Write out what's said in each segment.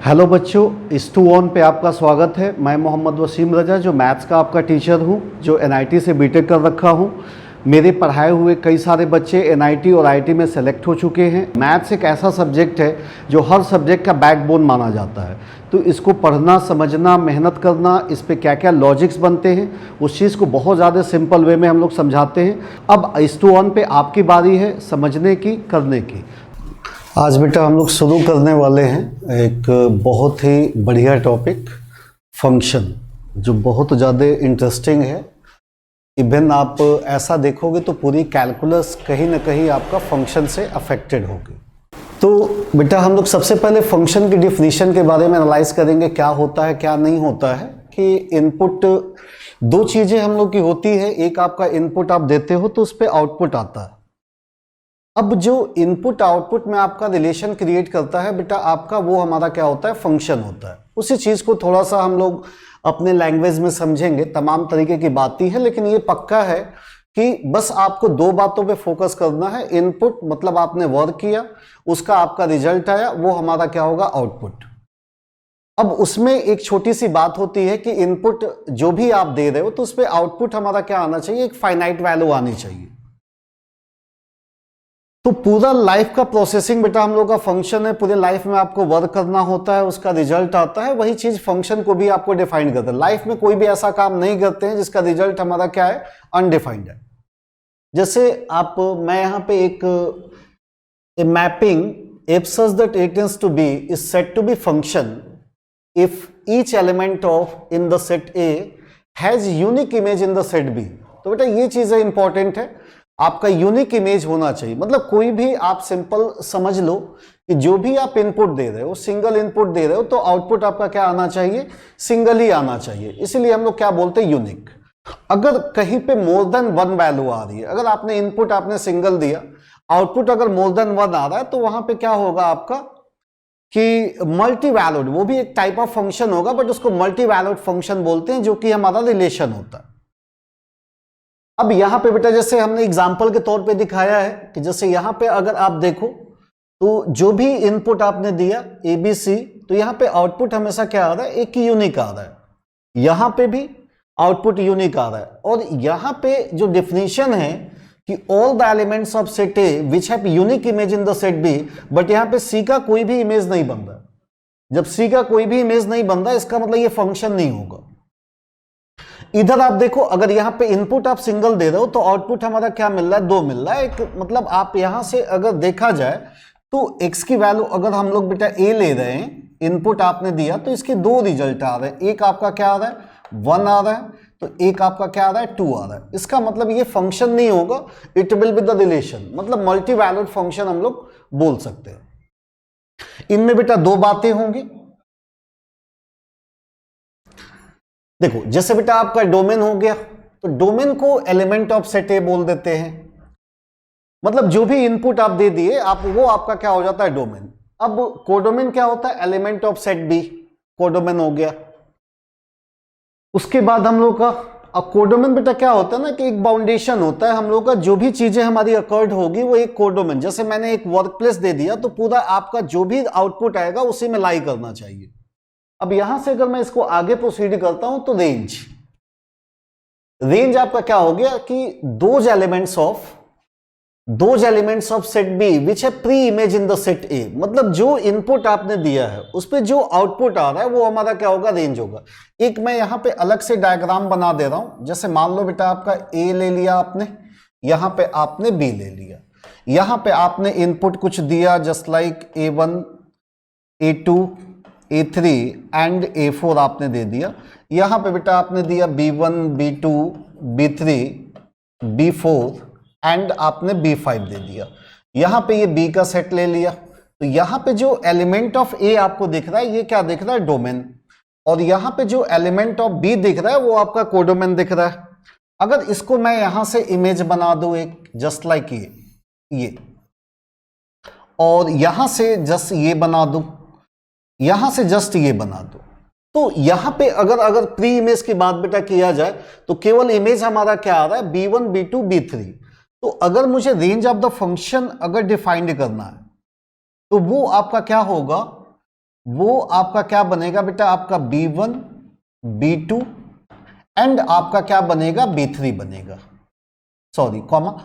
Hello बच्चों, इस to on पे आपका स्वागत है। मैं मोहम्मद वसीम रजा जो मैथ्स का आपका टीचर हूँ, जो एनआईटी से बीटेक कर रखा हूँ। मेरे पढ़ाए हुए कई सारे बच्चे एनआईटी और आईटी में सेलेक्ट हो चुके हैं। मैथ्स एक ऐसा सब्जेक्ट है जो हर सब्जेक्ट का बैकबोन माना जाता है, तो इसको पढ़ना, समझना, मेहनत करना, इस पे क्या क्या लॉजिक्स बनते हैं, उस चीज़ को बहुत ज़्यादा सिंपल वे में हम लोग समझाते हैं। अब इस टू ऑन पे आपकी बारी है समझने की, करने की। आज बेटा हम लोग शुरू करने वाले हैं एक बहुत ही बढ़िया टॉपिक, फंक्शन, जो बहुत ज़्यादा इंटरेस्टिंग है। इवन आप ऐसा देखोगे तो पूरी कैलकुलस कहीं ना कहीं आपका फंक्शन से अफेक्टेड होगी। तो बेटा हम लोग सबसे पहले फंक्शन की डिफिनीशन के बारे में एनालाइज करेंगे, क्या होता है क्या नहीं होता है। कि इनपुट दो चीज़ें हम लोग की होती है, एक आपका इनपुट आप देते हो तो उस पर आउटपुट आता है। अब जो इनपुट आउटपुट में आपका रिलेशन क्रिएट करता है बेटा आपका, वो हमारा क्या होता है, फंक्शन होता है। उसी चीज़ को थोड़ा सा हम लोग अपने लैंग्वेज में समझेंगे, तमाम तरीके की बातें हैं, लेकिन ये पक्का है कि बस आपको दो बातों पे फोकस करना है। इनपुट मतलब आपने वर्क किया, उसका आपका रिजल्ट आया, वो हमारा क्या होगा, आउटपुट। अब उसमें एक छोटी सी बात होती है कि इनपुट जो भी आप दे रहे हो तो उस पर आउटपुट हमारा क्या आना चाहिए, एक फाइनाइट वैल्यू आनी चाहिए। तो पूरा लाइफ का प्रोसेसिंग बेटा हम लोग का फंक्शन है। पूरे लाइफ में आपको वर्क करना होता है, उसका रिजल्ट आता है, वही चीज फंक्शन को भी आपको डिफाइन करता है। लाइफ में कोई भी ऐसा काम नहीं करते हैं जिसका रिजल्ट हमारा क्या है, अनडिफाइंड है। जैसे मैं यहां पे एक mapping if such that A tends to be is set to B function if each element of in the set A has unique image in the set B. तो बेटा ये चीजें इंपॉर्टेंट है, आपका यूनिक इमेज होना चाहिए। मतलब कोई भी आप सिंपल समझ लो कि जो भी आप इनपुट दे रहे हो, सिंगल इनपुट दे रहे हो, तो आउटपुट आपका क्या आना चाहिए, सिंगल ही आना चाहिए। इसीलिए हम लोग क्या बोलते हैं, यूनिक। अगर कहीं पे मोर देन वन वैल्यू आ रही है, अगर आपने इनपुट आपने सिंगल दिया, आउटपुट अगर मोर देन वन आ रहा है, तो वहां पे क्या होगा आपका कि मल्टी वैल्यूड, वो भी एक टाइप ऑफ फंक्शन होगा, बट उसको मल्टी वैल्यूड फंक्शन बोलते हैं, जो कि हमारा रिलेशन होता है। अब यहां पे बेटा जैसे हमने एग्जाम्पल के तौर पे दिखाया है कि जैसे यहां पे अगर आप देखो तो जो भी इनपुट आपने दिया ABC, तो यहां पे आउटपुट हमेशा क्या आ रहा है, एक यूनिक आ रहा है। यहां पे भी आउटपुट यूनिक आ रहा है। और यहां पे जो डिफिनीशन है कि all the elements of set A which have unique image in the set B, but यहां पे C का कोई भी इमेज नहीं बन रहा। जब C का कोई भी इमेज नहीं बन रहा, इसका मतलब ये फंक्शन नहीं होगा। इधर आप देखो, अगर यहां पे इनपुट आप सिंगल दे रहे हो तो आउटपुट हमारा क्या मिल रहा है, दो मिल रहा है। एक मतलब आप यहां से अगर देखा जाए तो x की वैल्यू अगर हम लोग बेटा a ले रहे हैं, इनपुट आपने दिया, तो इसके दो रिजल्ट आ रहे हैं। एक आपका क्या आ रहा है, 1 आ रहा है, तो एक आपका क्या आ रहा है, 2 आ रहा है। इसका मतलब ये फंक्शन नहीं होगा, it will be the relation, मतलब मल्टी वैल्यूड फंक्शन हम लोग बोल सकते हैं। इनमें बेटा दो बातें होंगी। देखो जैसे बेटा आपका डोमेन हो गया, तो डोमेन को एलिमेंट ऑफ सेट ए बोल देते हैं। मतलब जो भी इनपुट आप दे दिए आप, वो आपका क्या हो जाता है, डोमेन। अब कोडोमेन क्या होता है, element of set B, codomain हो गया। उसके बाद हम लोग का अब कोडोमेन बेटा क्या होता है ना, कि एक बाउंडेशन होता है हम लोग का, जो भी चीजें हमारी अकर्ड होगी वो एक कोडोमेन। जैसे मैंने एक वर्क प्लेस दे दिया, तो पूरा आपका जो भी आउटपुट आएगा उसी में लाई करना चाहिए। अब यहां से अगर मैं इसको आगे प्रोसीड करता हूं तो रेंज आपका क्या हो गया कि those elements of set B which है pre image in the set A. मतलब जो इनपुट आपने दिया है उस पर जो आउटपुट आ रहा है वो हमारा क्या होगा, रेंज होगा। एक मैं यहां पे अलग से डायग्राम बना दे रहा हूं। जैसे मान लो बेटा आपका ए ले लिया आपने, यहां पे आपने बी ले लिया, यहां पे आपने इनपुट कुछ दिया just like A1, A2, A3 and A4 आपने दे दिया। यहां पे बेटा आपने दिया B1, B2, B3, B4 and आपने B5 दे दिया। यहां पे ये B का सेट ले लिया। तो यहां पे जो एलिमेंट ऑफ A आपको दिख रहा है, ये क्या दिख रहा है, डोमेन। और यहां पे जो एलिमेंट ऑफ B दिख रहा है वो आपका कोडोमेन दिख रहा है। अगर इसको मैं यहां से इमेज बना दूं एक जस्ट लाइक ये, और यहां से जस्ट ये बना दूं, यहां से जस्ट ये बना दो, तो यहां पे अगर प्री इमेज की बात बेटा किया जाए तो केवल इमेज हमारा क्या आ रहा है, B1, B2, B3। तो अगर मुझे रेंज ऑफ द फंक्शन अगर डिफाइंड करना है तो वो आपका क्या होगा, वो आपका क्या बनेगा बेटा, आपका B1 B2 एंड आपका क्या बनेगा, B3 बनेगा, sorry comma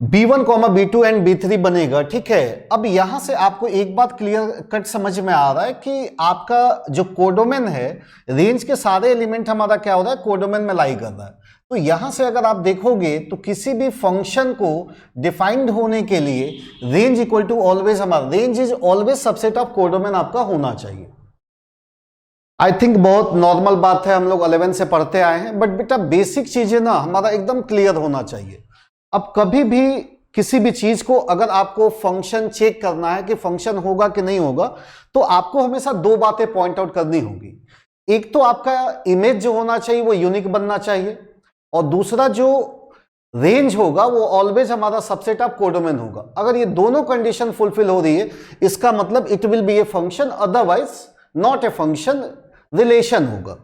B1 comma B2 and B3 बनेगा। ठीक है, अब यहां से आपको एक बात क्लियर कट समझ में आ रहा है कि आपका जो कोडोमेन है, रेंज के सारे एलिमेंट हमारा क्या हो रहा है, कोडोमेन में लाई कर रहा है। तो यहां से अगर आप देखोगे तो किसी भी फंक्शन को डिफाइंड होने के लिए रेंज इक्वल टू ऑलवेज, हमारा range is always subset of codomain आपका होना चाहिए। आई थिंक बहुत नॉर्मल बात है, हम लोग 11 से पढ़ते आए हैं, बट बेटा बेसिक चीजें ना हमारा एकदम क्लियर होना चाहिए। अब कभी भी किसी भी चीज को अगर आपको फंक्शन चेक करना है कि फंक्शन होगा कि नहीं होगा, तो आपको हमेशा दो बातें पॉइंट आउट करनी होगी। एक तो आपका इमेज जो होना चाहिए वो यूनिक बनना चाहिए, और दूसरा जो रेंज होगा वो ऑलवेज हमारा सबसेट ऑफ कोडोमेन होगा। अगर ये दोनों कंडीशन फुलफिल हो रही है, इसका मतलब it will be a function, otherwise not a function, relation होगा।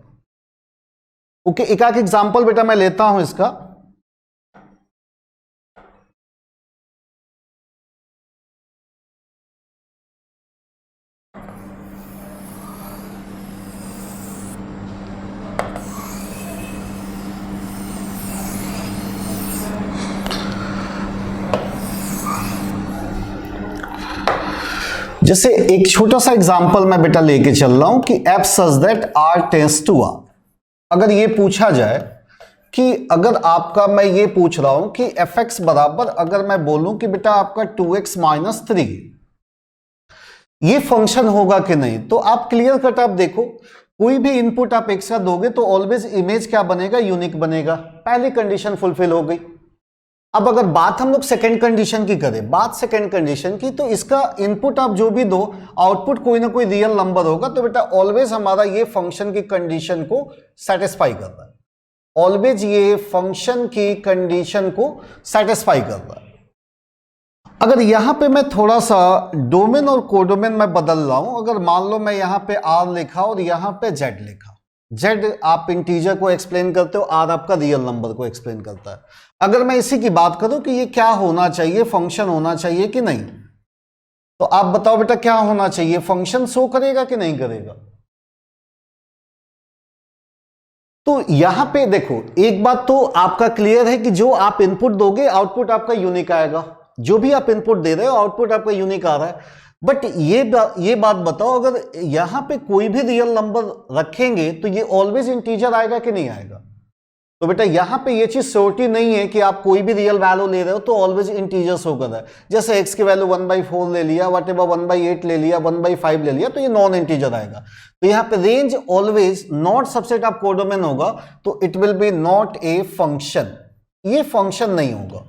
ओके, एक एग्जांपल बेटा मैं लेता हूं इसका। जैसे एक छोटा सा एग्जांपल मैं बेटा लेके चल रहा हूं कि f such that r tends to r। अगर ये पूछा जाए कि अगर आपका, मैं ये पूछ रहा हूं कि fx बराबर, अगर मैं बोलूं कि बेटा आपका 2x माइनस 3, ये फंक्शन होगा कि नहीं, तो आप क्लियर कट आप देखो, कोई भी इनपुट आप एक साथ दोगे तो ऑलवेज इमेज क्या बनेगा, यूनिक बनेगा। पहली कंडीशन फुलफिल हो गई। अब अगर बात हम लोग सेकंड कंडीशन की करें, बात सेकंड कंडीशन की, तो इसका इनपुट आप जो भी दो, आउटपुट कोई ना कोई रियल नंबर होगा, तो बेटा ऑलवेज हमारा ये फंक्शन की कंडीशन को सेटिस्फाई कर रहा है, ऑलवेज ये फंक्शन की कंडीशन को सेटिस्फाई कर रहा है। अगर यहां पे मैं थोड़ा सा डोमेन और कोडोमेन में बदल रहा हूं, अगर मान लो मैं यहां पे r लिखा और यहां पे z लिखा, z आप इंटीजर को एक्सप्लेन करते हो, r आपका रियल नंबर को एक्सप्लेन करता है। अगर मैं इसी की बात करूं कि ये क्या होना चाहिए, फंक्शन होना चाहिए कि नहीं, तो आप बताओ बेटा क्या होना चाहिए, फंक्शन शो करेगा कि नहीं करेगा? तो यहां पे देखो, एक बात तो आपका क्लियर है कि जो आप इनपुट दोगे आउटपुट आपका यूनिक आएगा, जो भी आप इनपुट दे रहे हो आउटपुट आपका यूनिक आ रहा है। बट ये बात बताओ, अगर यहां पे कोई भी रियल नंबर रखेंगे तो ये ऑलवेज इंटीजर आएगा कि नहीं आएगा? तो बेटा यहां पे ये चीज श्योरिटी नहीं है कि आप कोई भी रियल वैल्यू ले रहे हो तो ऑलवेज इंटीजर शो कर रहा है। जैसे x की वैल्यू 1/4 ले लिया, व्हाटएवर 1/8 ले लिया, 1/5 ले लिया, तो ये नॉन इंटीजर आएगा। तो यहां पे range always not subset of codomain होगा, तो it will be not a function, ये फंक्शन नहीं होगा।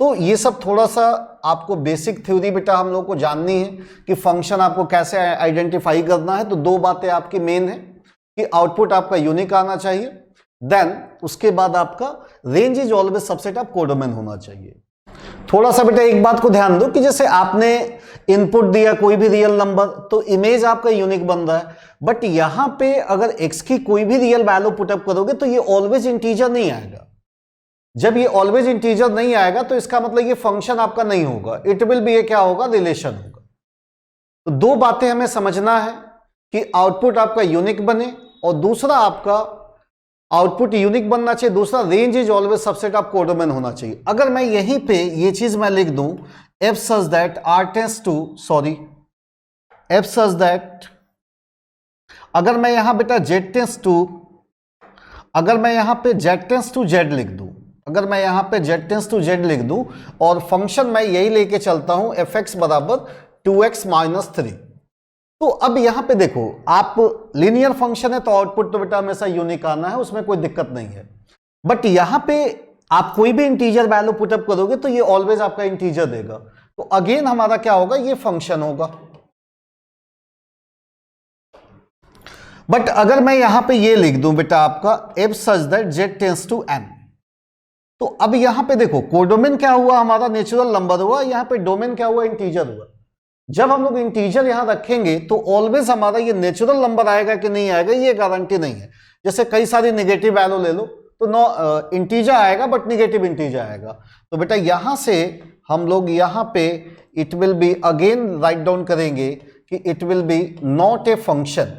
तो ये सब थोड़ा सा आपको बेसिक थ्योरी बेटा हम लोग को जाननी है कि फंक्शन आपको कैसे आइडेंटिफाई करना है। तो दो बातें आपकी मेन है कि आउटपुट आपका यूनिक आना चाहिए, देन उसके बाद आपका range is always subset of codomain होना चाहिए। थोड़ा सा बेटा एक बात को ध्यान दो कि जैसे आपने इनपुट दिया कोई भी रियल नंबर, तो इमेज आपका यूनिक बन रहा है, बट यहां पे अगर x की कोई भी रियल वैल्यू पुटअप करोगे तो ये ऑलवेज इंटीजर नहीं आएगा। जब ये ऑलवेज इंटीजर नहीं आएगा तो इसका मतलब ये फंक्शन आपका नहीं होगा, इट विल बी, ये क्या होगा, रिलेशन होगा। तो दो बातें हमें समझना है कि आउटपुट आपका यूनिक बने, और दूसरा आपका आउटपुट यूनिक बनना चाहिए, दूसरा range is always subset of codomain होना चाहिए। अगर मैं यहीं पे ये चीज मैं लिख दूं, f such that r tends to, sorry f such that, अगर मैं यहां बेटा z tends to, अगर मैं यहां पे z tends to z लिख दूं, अगर मैं यहां पे z tends to z लिख दूं और फंक्शन मैं यही लेके चलता हूं fx बराबर 2x माइनस 3, तो अब यहां पे देखो, आप लीनियर फंक्शन है तो आउटपुट तो बेटा हमेशा यूनिक आना है, उसमें कोई दिक्कत नहीं है। बट यहां पे आप कोई भी इंटीजर वैल्यू पुटअप करोगे तो ये ऑलवेज आपका इंटीजर देगा, तो अगेन हमारा क्या होगा, ये फंक्शन होगा। बट अगर मैं यहां पे ये लिख दूं बेटा आपका f such that z tends to n, तो अब यहां पे देखो कोडोमेन क्या हुआ, हमारा नेचुरल नंबर हुआ, यहां पे डोमेन क्या हुआ, इंटीजर हुआ। जब हम लोग इंटीजर यहां रखेंगे तो ऑलवेज हमारा ये नेचुरल नंबर आएगा कि नहीं आएगा, ये गारंटी नहीं है। जैसे कई सारी नेगेटिव वैल्यू ले लो तो नो इंटीजर आएगा बट नेगेटिव इंटीजर आएगा। तो बेटा यहां से हम लोग यहां पे it will be, again write down करेंगे कि it will be not a function,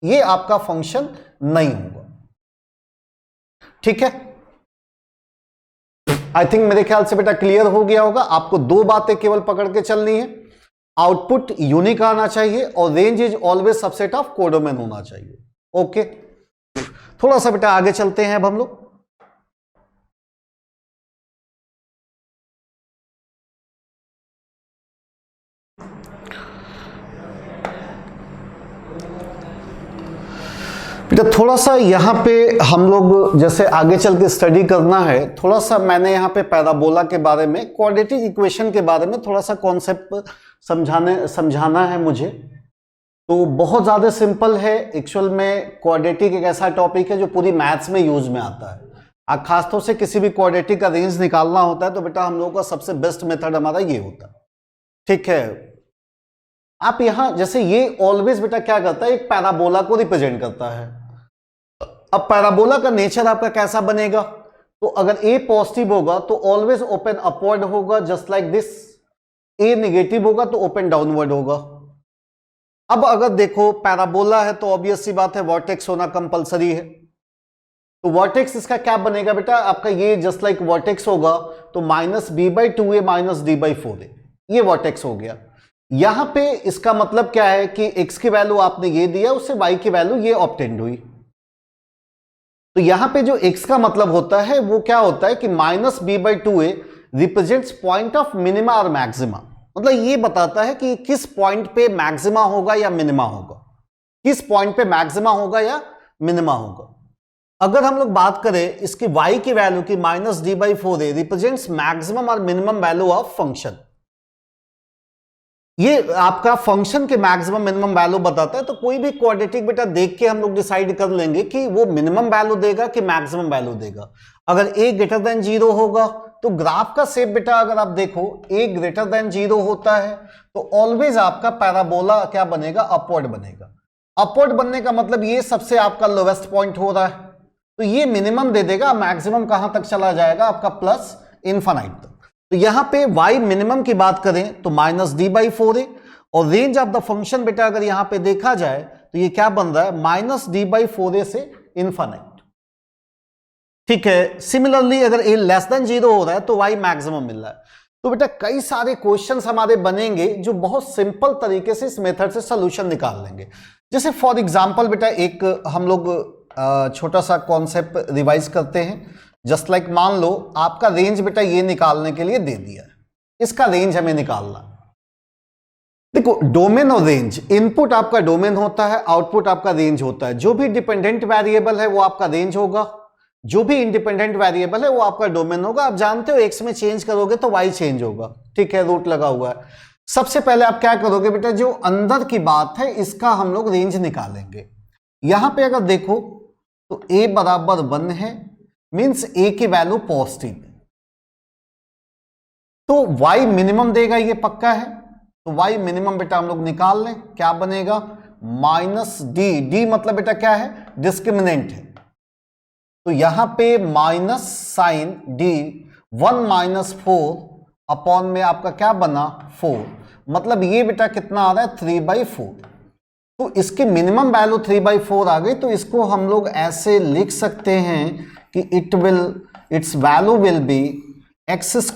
ये आपका फंक्शन नहीं होगा। ठीक है, आई थिंक मेरे ख्याल से बेटा क्लियर हो गया होगा। आपको दो बातें केवल पकड़ के चलनी है, आउटपुट यूनिक आना चाहिए और range is always subset of codomain होना चाहिए। ओके, थोड़ा सा बेटा आगे चलते हैं अब हम लोग। बेटा थोड़ा सा यहाँ पे हम लोग जैसे आगे चल के स्टडी करना है, थोड़ा सा मैंने यहाँ पे पैराबोला के बारे में, क्वाड्रेटिक इक्वेशन के बारे में थोड़ा सा कॉन्सेप्ट समझाना है मुझे। तो बहुत ज़्यादा सिंपल है एक्चुअल में। क्वाड्रेटिक एक ऐसा टॉपिक है जो पूरी मैथ्स में यूज में आता है। खासतौर से किसी भी क्वाड्रेटिक का रेंज निकालना होता है तो बेटा हम लोगों का सबसे बेस्ट मेथड हमारा ये होता है। ठीक है, आप यहां जैसे ये ऑलवेज बेटा क्या करता है, एक पैराबोला को रिप्रेजेंट करता है। अब पैराबोला का नेचर आपका कैसा बनेगा, तो अगर ए पॉजिटिव होगा तो ऑलवेज ओपन अपवर्ड होगा just like this, A negative होगा तो ओपन डाउनवर्ड होगा। अब अगर देखो पैराबोला है तो ऑब्वियस सी बात है वर्टेक्स होना कंपलसरी है। तो वर्टेक्स इसका क्या बनेगा बेटा, आपका ये जस्ट लाइक वर्टेक्स होगा तो -b/2a - d/4a, ये वर्टेक्स हो गया। यहां पे इसका मतलब क्या है कि x की वैल्यू आपने ये दिया, उससे y की वैल्यू ये ऑब्टेंड हुई। तो यहां पे जो x का मतलब होता है वो क्या होता है कि -b/2a represents point of minima और मैक्सिमा। मतलब ये बताता है कि किस पॉइंट पे मैक्सिमा होगा या मिनिमा होगा, किस पॉइंट पे मैक्सिमा होगा या मिनिमा होगा। अगर हम लोग बात करें इसकी y की वैल्यू की -d/4a रिप्रेजेंट्स मैक्सिमम और मिनिमम वैल्यू ऑफ फंक्शन। ये आपका फंक्शन के मैक्सिमम मिनिमम वैल्यू बताता है। तो कोई भी क्वाड्रेटिक बेटा देख के हम लोग डिसाइड कर लेंगे कि वो मिनिमम वैल्यू देगा कि मैक्सिमम वैल्यू देगा। अगर a ग्रेटर देन 0 होगा तो ग्राफ का शेप बेटा अगर आप देखो a ग्रेटर देन 0 होता है तो ऑलवेज आपका पैराबोला क्या बनेगा, अपवर्ड बनेगा। अपवर्ड बनने का मतलब ये सबसे आपका लोवेस्ट पॉइंट हो रहा है तो ये मिनिमम दे देगा, मैक्सिमम कहां तक चला जाएगा आपका प्लस इनफाइनाइट तक। तो यहां पे y मिनिमम की बात करें तो -d/4a और रेंज ऑफ द फंक्शन बेटा अगर यहां पे देखा जाए तो ये क्या बन रहा है -d/4a से इनफाइनाइट। ठीक है, सिमिलरली अगर a लेस देन 0 हो रहा है तो y मैक्सिमम मिल रहा है। तो बेटा कई सारे क्वेश्चंस हमारे बनेंगे जो बहुत सिंपल तरीके से इस मेथड से सोल्यूशन निकाल लेंगे। जैसे फॉर एग्जांपल बेटा एक हम लोग छोटा सा कॉन्सेप्ट रिवाइज करते हैं। जस्ट लाइक मान लो आपका रेंज बेटा ये निकालने के लिए दे दिया है, इसका रेंज हमें निकालना। देखो डोमेन और रेंज, इनपुट आपका डोमेन होता है, आउटपुट आपका रेंज होता है। जो भी डिपेंडेंट वेरिएबल है वो आपका रेंज होगा, जो भी इंडिपेंडेंट वेरिएबल है वो आपका डोमेन होगा। आप जानते हो x में चेंज करोगे तो y चेंज होगा। ठीक है, रूट लगा हुआ है। सबसे पहले आप क्या करोगे बेटा, जो अंदर की बात है इसका हम लोग रेंज निकालेंगे। यहां पे अगर देखो तो a बराबर 1 है, मीन्स a की वैल्यू पॉजिटिव है, तो y मिनिमम देगा, ये पक्का है। तो y मिनिमम बेटा हम लोग निकाल लें, क्या बनेगा -d। d मतलब बेटा क्या है, डिस्क्रिमिनेंट है। तो यहां पे माइनस साइन d 1 - 4 अपॉन में आपका क्या बना 4, मतलब ये बेटा कितना आ रहा है 3/4। तो इसकी मिनिमम वैल्यू 3/4 आ गई। तो इसको हम लोग ऐसे लिख सकते हैं कि its value will be x²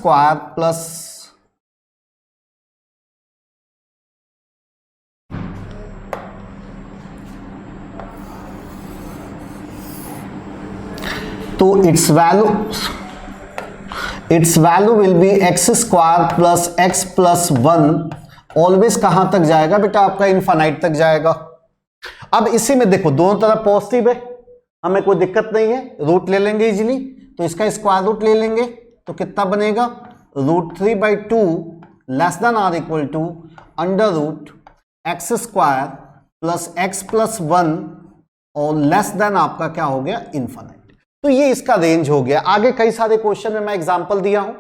plus तो its value will be x² plus x + 1। Always कहां तक जाएगा बेटा, आपका इनफाइनाइट तक जाएगा। अब इसी में देखो दोनों तरफ पॉजिटिव है, हमें कोई दिक्कत नहीं है, रूट ले लेंगे इजीली। तो इसका स्क्वायर रूट ले लेंगे तो कितना बनेगा √3/2 less than or equal to √x² plus x + 1 और लेस देन आपका क्या हो गया इनफाइनाइट। तो ये इसका रेंज हो गया। आगे कई सारे क्वेश्चन में मैं एग्जांपल दिया हूं,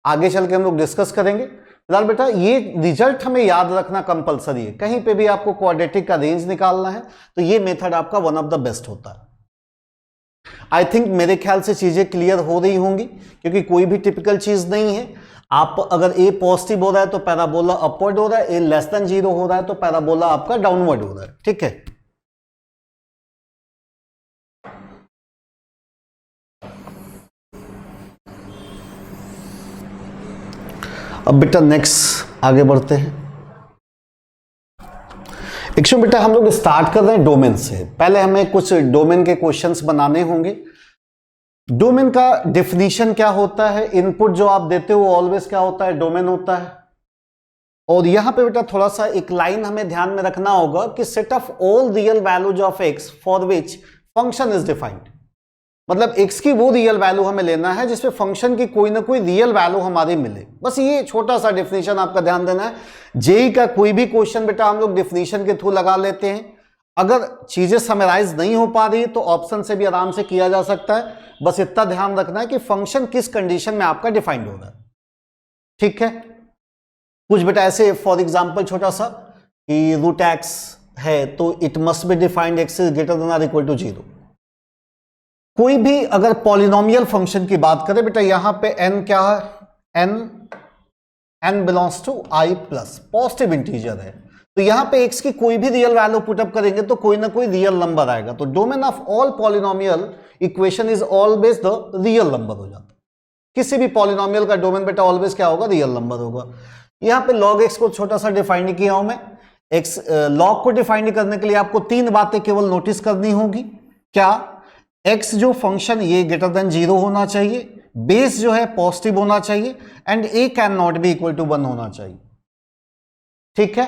आगे चल के हम लोग डिस्कस करेंगे। फिलहाल बेटा ये रिजल्ट हमें याद रखना कंपलसरी है। कहीं पे भी आपको क्वाड्रेटिक का रेंज निकालना है तो ये मेथड आपका वन ऑफ द बेस्ट होता है। आई थिंक मेरे ख्याल से चीजें क्लियर हो रही होंगी, क्योंकि कोई भी टिपिकल चीज नहीं है। आप अगर ए पॉजिटिव हो रहा है तो पैराबोला अपवर्ड हो रहा है, ए लेस देन 0 हो रहा है तो पैराबोला आपका डाउनवर्ड हो रहा है। ठीक है, अब बेटा नेक्स्ट आगे बढ़ते हैं। एक्चुअली बेटा हम लोग स्टार्ट कर रहे हैं डोमेन से। पहले हमें कुछ डोमेन के क्वेश्चंस बनाने होंगे। डोमेन का डेफिनेशन क्या होता है, इनपुट जो आप देते हो ऑलवेज क्या होता है, डोमेन होता है। और यहां पे बेटा थोड़ा सा एक लाइन हमें ध्यान में रखना होगा कि set of all real values of x for which function is defined, मतलब x की वो रियल वैल्यू हमें लेना है जिसपे फंक्शन की कोई ना कोई रियल वैल्यू हमारी मिले। बस ये छोटा सा डेफिनेशन आपका ध्यान देना है। जेई का कोई भी क्वेश्चन बेटा हम लोग डेफिनेशन के थ्रू लगा लेते हैं। अगर चीजें समराइज नहीं हो पा रही तो ऑप्शन से भी आराम से किया जा सकता है। बस इतना ध्यान रखना है कि फंक्शन किस कंडीशन में आपका डिफाइंड हो रहा है। ठीक है, कुछ बेटा ऐसे फॉर एग्जाम्पल छोटा सा कि रूट एक्स है तो it must be defined x is greater then और इक्वल टू 0। कोई भी अगर पॉलिनोमियल फंक्शन की बात करें बेटा, यहां पे n क्या है, n belongs to i plus, positive integer है, तो यहां पे x की कोई भी रियल वैल्यू पुटअप करेंगे तो कोई ना कोई रियल नंबर आएगा। तो domain of all polynomial equation is always the real number हो जाता है। किसी भी पॉलिनोमियल का डोमेन बेटा ऑलवेज क्या होगा, रियल नंबर होगा। यहां पे log x को छोटा सा डिफाइन किया हूं मैं। x log को डिफाइन करने के लिए आपको 3 बातें केवल नोटिस करनी होगी। क्या, x जो फंक्शन ये ग्रेटर देन 0 होना चाहिए, बेस जो है पॉजिटिव होना चाहिए, and a can not be equal to 1 होना चाहिए। ठीक है,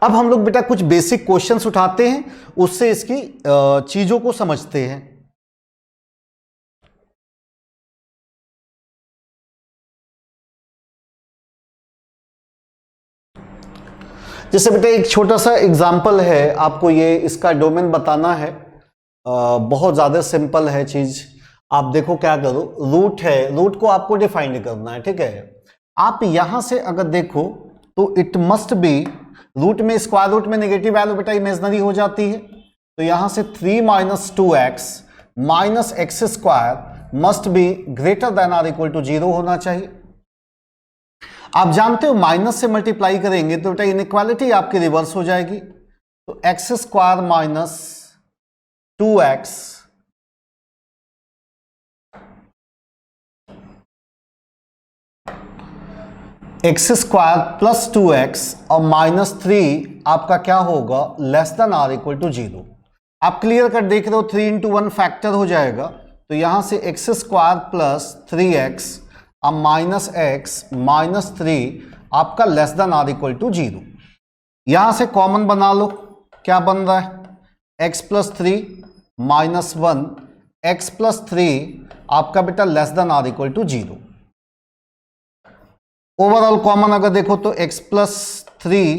अब हम लोग बेटा कुछ बेसिक क्वेश्चंस उठाते हैं, उससे इसकी चीजों को समझते हैं। जैसे बेटा एक छोटा सा एग्जांपल है, आपको ये इसका डोमेन बताना है। बहुत ज्यादा सिंपल है चीज। आप देखो क्या करो, रूट है, रूट को आपको डिफाइन करना है। ठीक है, आप यहां से अगर देखो तो इट मस्ट बी, रूट में स्क्वायर रूट में नेगेटिव वैल्यू बेटा इमेजनरी हो जाती है, तो यहां से 3 - 2x minus x square must be greater then और इक्वल टू 0 होना चाहिए। आप जानते हो माइनस से मल्टीप्लाई करेंगे तो बेटा इनइक्वालिटी आपकी रिवर्स हो जाएगी। तो x square minus 2x x square plus 2x और -3 आपका क्या होगा, लेस देन और इक्वल टू 0। आप क्लियर कर देख रहे हो 3 × 1 फैक्टर हो जाएगा, तो यहां से एक्स स्क्वायर प्लस 3x और -x -3 आपका लेस देन और इक्वल टू 0। यहां से कॉमन बना लो, क्या बन रहा है, x प्लस 3 -1 x प्लस 3 आपका बेटा लेस देन और इक्वल टू 0। ओवरऑल कॉमन अगर देखो तो x plus 3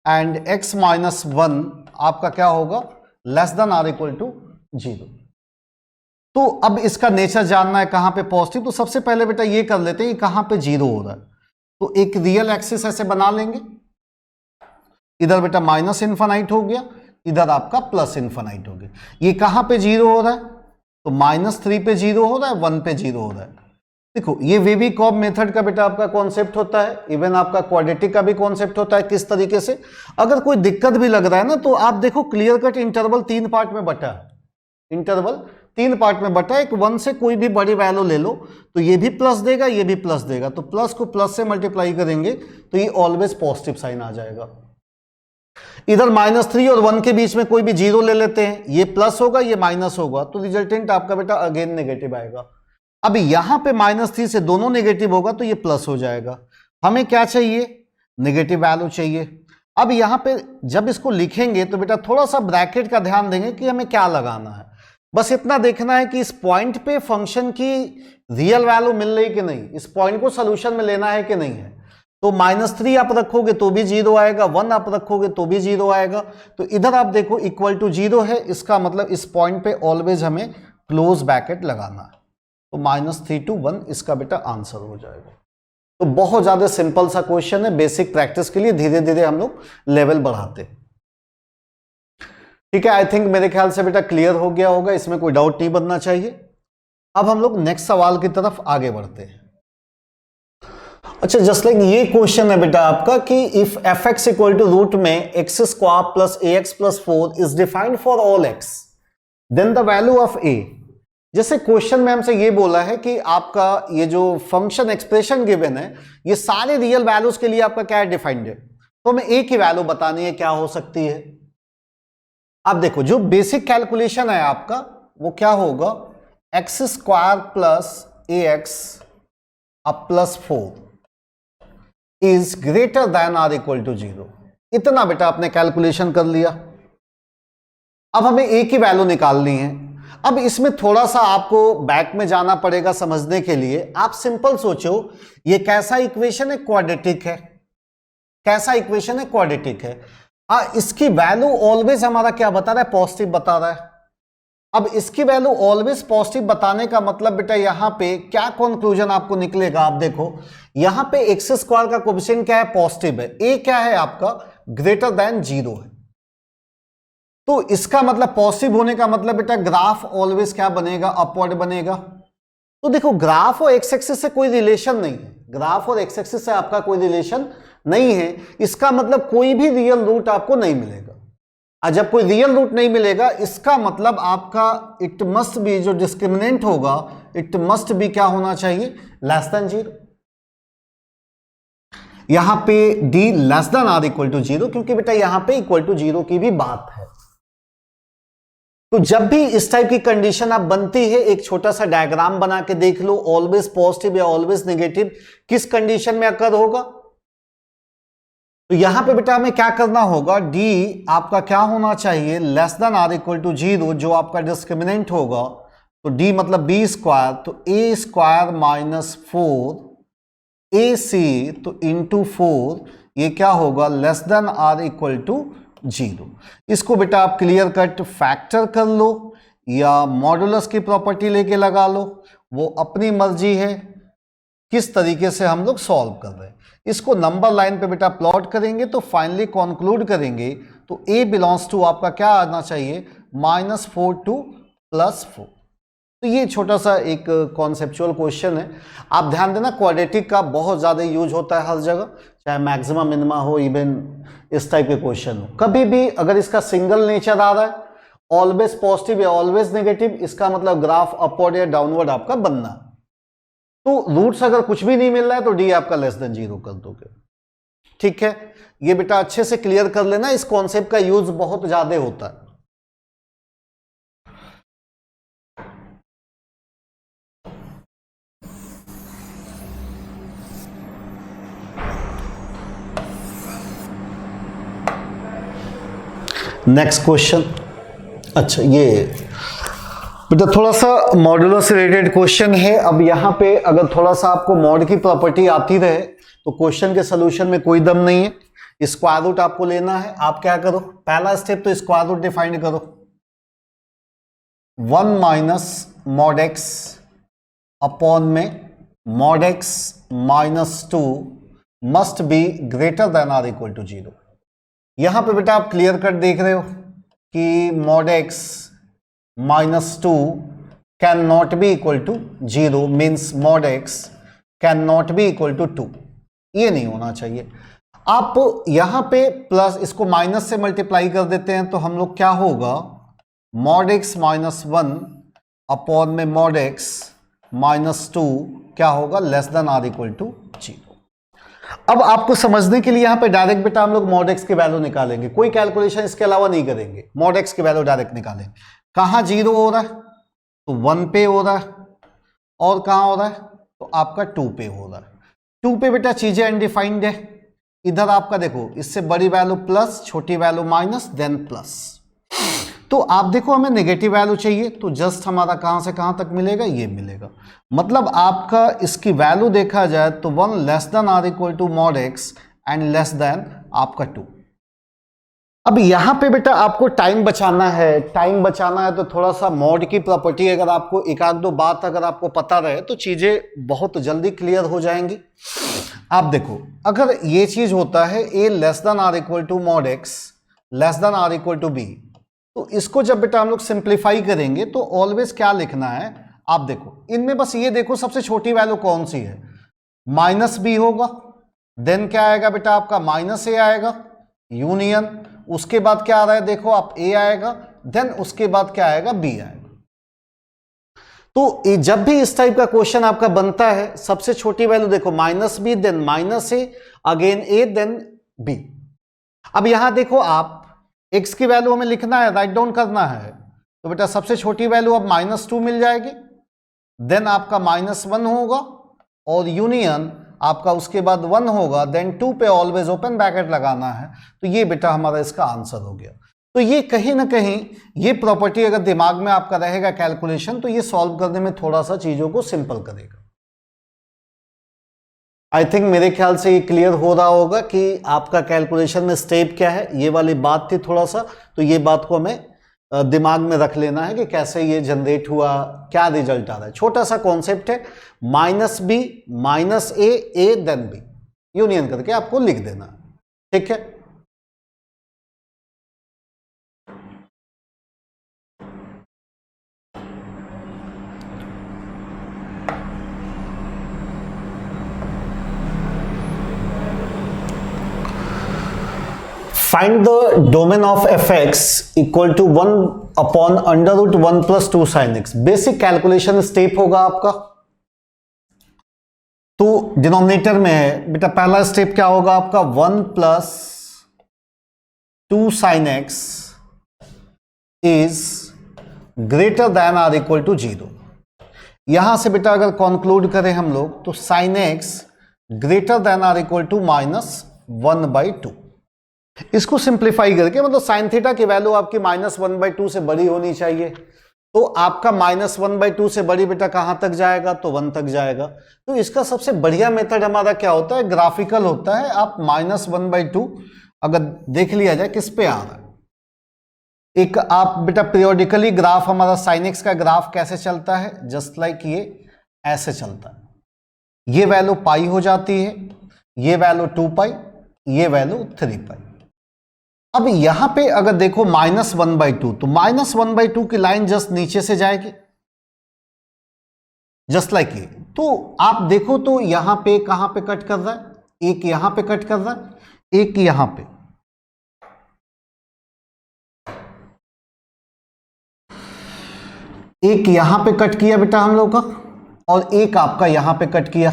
and x minus 1 आपका क्या होगा, लेस देन और इक्वल टू 0। तो अब इसका नेचर जानना है, कहां पे पॉजिटिव, तो सबसे पहले बेटा ये कर लेते हैं कहां पे 0 हो रहा है। तो एक रियल एक्सिस ऐसे बना लेंगे, इधर बेटा माइनस इन्फिनाइट हो गया, इधर आपका प्लस इन्फिनाइट हो गया। ये कहां पे 0 हो रहा है, तो -3 पे 0 हो रहा है, 1 पे 0 हो रहा है। देखो ये वेबी-कॉब मेथड का बेटा आपका कॉन्सेप्ट होता है, इवन आपका क्वाड्रेटिक का भी कॉन्सेप्ट होता है। किस तरीके से, अगर कोई दिक्कत भी लग रहा है ना, तो आप देखो क्लियर कट इंटरवल 3 पार्ट में बटा है। इंटरवल 3 पार्ट में बटा है। एक 1 से कोई भी बड़ी वैल्यू ले लो तो ये भी प्लस देगा, ये भी प्लस देगा, तो प्लस को प्लस से मल्टीप्लाई करेंगे तो ये ऑलवेज पॉजिटिव साइन आ जाएगा। इधर -3 और 1 के बीच में कोई भी 0 ले लेते हैं, ये प्लस होगा, ये माइनस होगा, तो रिजल्टेंट आपका बेटा अगेन नेगेटिव आएगा। अब यहां पे -3 से दोनों नेगेटिव होगा तो ये प्लस हो जाएगा। हमें क्या चाहिए, नेगेटिव वैल्यू चाहिए। अब यहां पे जब इसको लिखेंगे तो बेटा थोड़ा सा ब्रैकेट का ध्यान देंगे कि हमें क्या लगाना है। बस इतना देखना है कि इस पॉइंट पे फंक्शन की रियल वैल्यू मिल रही कि नहीं, इस पॉइंट को सोल्यूशन में लेना है कि नहीं है। तो -3 आप रखोगे तो भी 0 आएगा, 1 आप रखोगे तो भी 0 आएगा। तो इधर आप देखो इक्वल टू 0 है, इसका मतलब इस पॉइंट पे ऑलवेज हमें क्लोज ब्रैकेट लगाना है। तो -3 to 1 इसका बेटा आंसर हो जाएगा। तो बहुत ज्यादा सिंपल सा क्वेश्चन है, बेसिक प्रैक्टिस के लिए धीरे धीरे हम लोग लेवल बढ़ाते हैं। ठीक है, आई थिंक मेरे ख्याल से बेटा क्लियर हो गया होगा, इसमें कोई डाउट नहीं बनना चाहिए। अब हम लोग नेक्स्ट सवाल की तरफ आगे बढ़ते हैं। अच्छा, जस्ट लाइक ये क्वेश्चन है बेटा आपका कि if f x equal to root में x square plus a x plus 4 is defined for all x then the value of a. जैसे क्वेश्चन में हमसे ये बोला है कि आपका ये जो फंक्शन एक्सप्रेशन गिवन है ये सारे रियल वैल्यूज के लिए आपका क्या डिफाइंड है, तो हमें ए की वैल्यू बतानी है क्या हो सकती है। आप देखो जो बेसिक कैलकुलेशन है आपका वो क्या होगा, x square plus a x अब plus 4 is greater than or equal to 0। इतना बेटा आपने कैलकुलेशन कर लिया। अब हमें ए की वैल्यू निकालनी है। अब इसमें थोड़ा सा आपको बैक में जाना पड़ेगा समझने के लिए। आप सिंपल सोचो ये कैसा इक्वेशन है, क्वाड्रेटिक है। कैसा इक्वेशन है, क्वाड्रेटिक है। इसकी वैल्यू ऑलवेज हमारा क्या बता रहा है, पॉजिटिव बता रहा है। अब इसकी वैल्यू ऑलवेज पॉजिटिव बताने का मतलब बेटा यहां पे क्या कंक्लूजन आपको निकलेगा, आप देखो यहां पे एक्स स्क्वायर का कोएफिशिएंट क्या है, पॉजिटिव है। ए क्या है आपका, ग्रेटर देन 0 है। तो इसका मतलब पॉजिटिव होने का मतलब बेटा ग्राफ ऑलवेज क्या बनेगा, अपवर्ड बनेगा। तो देखो ग्राफ और एक्स एक्सिस से कोई रिलेशन नहीं है, ग्राफ और एक्स एक्सिस से आपका कोई रिलेशन नहीं है। इसका मतलब कोई भी रियल रूट आपको नहीं मिलेगा। और जब कोई रियल रूट नहीं मिलेगा इसका मतलब आपका इट मस्ट बी, जो डिस्क्रिमिनेंट होगा इट मस्ट बी क्या होना चाहिए, लेस देन 0। यहां पे D less than or equal to 0, क्योंकि बेटा यहां पे इक्वल टू 0 की भी बात है। तो जब भी इस टाइप की कंडीशन आप बनती है, एक छोटा सा डायग्राम बना के देख लो, ऑलवेज पॉजिटिव या ऑलवेज नेगेटिव किस कंडीशन में अकर होगा। तो यहां पे बेटा हमें क्या करना होगा, डी आपका क्या होना चाहिए, less than or equal to 0, जो आपका डिस्क्रिमिनेंट होगा। तो डी मतलब बी स्क्वायर, तो ए स्क्वायर माइनस 4 ए सी तो इंटू 4, ये क्या होगा, less than or equal to 0। इसको बेटा आप क्लियर कट फैक्टर कर लो या मॉडुलस की प्रॉपर्टी लेके लगा लो, वो अपनी मर्जी है किस तरीके से हम लोग सॉल्व कर रहे हैं। इसको नंबर लाइन पे बेटा प्लॉट करेंगे तो फाइनली कंक्लूड करेंगे तो ए बिलोंग्स टू आपका क्या आना चाहिए, -4 टू +4। तो ये छोटा सा एक कॉन्सेप्चुअल क्वेश्चन है। आप ध्यान देना क्वाड्रेटिक का बहुत ज़्यादा यूज होता है हर जगह, चाहे मैक्सिमा मिनिमा हो, इवन इस टाइप के क्वेश्चन हो। कभी भी अगर इसका सिंगल नेचर आ रहा है, ऑलवेज पॉजिटिव या ऑलवेज नेगेटिव, इसका मतलब ग्राफ अपवर्ड या डाउनवर्ड आपका बनना। तो रूट्स अगर कुछ भी नहीं मिल रहा है तो डी आपका लेस देन 0 कर दोगे। ठीक है, ये बेटा अच्छे से क्लियर कर लेना, इस कॉन्सेप्ट का यूज बहुत ज्यादा होता है। Next question. अच्छा, ये बेटा थोड़ा सा मॉडुलस से रिलेटेड क्वेश्चन है। अब यहाँ पे अगर थोड़ा सा आपको मॉड की प्रॉपर्टी आती रहे तो क्वेश्चन के सोल्यूशन में कोई दम नहीं है। स्क्वायर रूट आपको लेना है। आप क्या करो, पहला स्टेप तो स्क्वायर रूट डिफाइन करो, 1 माइनस मॉड एक्स अपॉन में mod x -2 must be greater than or equal to 0। यहां पे बेटा आप क्लियर कट देख रहे हो कि mod x -2 can not be equal to 0, means mod x can not be equal to 2। ये नहीं होना चाहिए। आप यहां पे प्लस इसको माइनस से मल्टीप्लाई कर देते हैं तो हम लोग क्या होगा, मॉड एक्स -1 अपॉन में मॉड एक्स -2 क्या होगा, less than or equal to 0। अब आपको समझने के लिए यहां पे डायरेक्ट बेटा हम लोग मॉड एक्स की वैल्यू निकालेंगे, कोई कैलकुलेशन इसके अलावा नहीं करेंगे। मॉड एक्स की वैल्यू डायरेक्ट निकालेंगे। कहां 0 हो रहा है, तो 1 पे हो रहा है, और कहां हो रहा है, तो आपका 2 पे हो रहा है। 2 पे बेटा चीजें अनडिफाइंड है। इधर आपका देखो इससे बड़ी वैल्यू प्लस, छोटी वैल्यू माइनस, देन प्लस। तो आप देखो हमें नेगेटिव वैल्यू चाहिए, तो जस्ट हमारा कहां से कहां तक मिलेगा, ये मिलेगा। मतलब आपका इसकी वैल्यू देखा जाए तो 1 less than or equal to mod x and less than आपका 2। अब यहां पे बेटा आपको टाइम बचाना है। टाइम बचाना है तो थोड़ा सा मॉड की प्रॉपर्टी अगर आपको एक आध दो बात अगर आपको पता रहे तो चीजें बहुत जल्दी क्लियर हो जाएंगी। आप देखो अगर ये चीज होता है a less than or equal to mod x less than or equal to b, तो इसको जब बेटा हम लोग सिंप्लीफाई करेंगे तो ऑलवेज क्या लिखना है, आप देखो इनमें बस ये देखो सबसे छोटी वैल्यू कौन सी है, माइनस बी होगा, देन क्या आएगा बेटा आपका माइनस ए आएगा, यूनियन, उसके बाद क्या आ रहा है देखो आप ए आएगा, देन उसके बाद क्या आएगा बी आएगा। तो जब भी इस टाइप का क्वेश्चन आपका बनता है, सबसे छोटी वैल्यू देखो माइनस बी, देन माइनस ए, अगेन ए, देन बी। अब यहां देखो आप x की वैल्यू हमें लिखना है, राइट डाउन करना है, तो बेटा सबसे छोटी वैल्यू अब -2 मिल जाएगी, देन आपका -1 होगा, और यूनियन आपका उसके बाद 1 होगा, देन 2 पे ऑलवेज ओपन ब्रैकेट लगाना है। तो ये बेटा हमारा इसका आंसर हो गया। तो ये कहीं ना कहीं ये प्रॉपर्टी अगर दिमाग में आपका रहेगा कैलकुलेशन, तो ये सॉल्व करने में थोड़ा सा चीजों को सिंपल करेगा। आई थिंक मेरे ख्याल से ये क्लियर हो रहा होगा कि आपका कैलकुलेशन में स्टेप क्या है। ये वाली बात थी थोड़ा सा, तो ये बात को हमें दिमाग में रख लेना है कि कैसे ये जनरेट हुआ, क्या रिजल्ट आ रहा है। छोटा सा कॉन्सेप्ट है, -b -a then b, union करके आपको लिख देना, ठीक है। Find the domain of fx equal to 1 upon √1 plus 2 sin x। Basic calculation step होगा आपका। तो डिनोमिनेटर में है बेटा, पहला स्टेप क्या होगा आपका 1 plus 2 sin x is greater than or equal to 0। यहां से बेटा अगर कंक्लूड करें हम लोग, तो sin x greater than or equal to -1/2। इसको सिंप्लीफाई करके मतलब साइन थीटा की वैल्यू आपकी -1/2 से बड़ी होनी चाहिए। तो आपका -1/2 से बड़ी बेटा कहां तक जाएगा, तो 1 तक जाएगा। तो इसका सबसे बढ़िया मेथड हमारा क्या होता है, ग्राफिकल होता है। आप -1/2 अगर देख लिया जाए किस पे आ रहा है, एक आप बेटा पीरियोडिकली ग्राफ हमारा साइन एक्स का ग्राफ कैसे चलता है, जस्ट लाइक ये ऐसे चलता है। ये वैल्यू पाई हो जाती है, ये वैल्यू 2π, ये वैल्यू 3π। अब यहां पे अगर देखो -1/2, तो -1/2 की लाइन जस्ट नीचे से जाएगी, जस्ट लाइक ये। तो आप देखो तो यहां पे कहां पे कट कर रहा है, एक यहां पे कट कर रहा है, एक यहां पे, एक यहां पे कट किया बेटा हम लोग का, और एक आपका यहां पे कट किया।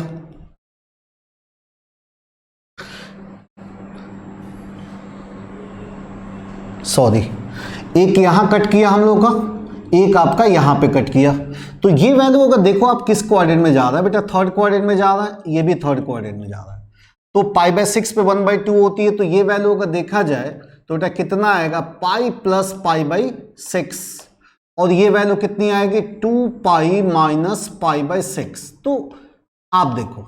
सॉरी, एक यहां कट किया हम लोग का, एक आपका यहां पे कट किया। तो ये वैल्यू अगर देखो आप किस क्वाड्रेंट में जा रहा है बेटा, थर्ड क्वाड्रेंट में जा रहा है, ये भी थर्ड क्वाड्रेंट में जा रहा है। तो π/6 पे 1/2 होती है, तो ये वैल्यू अगर देखा जाए तो बेटा कितना आएगा, π + π/6, और ये वैल्यू कितनी आएगी, 2π - π/6। तो आप देखो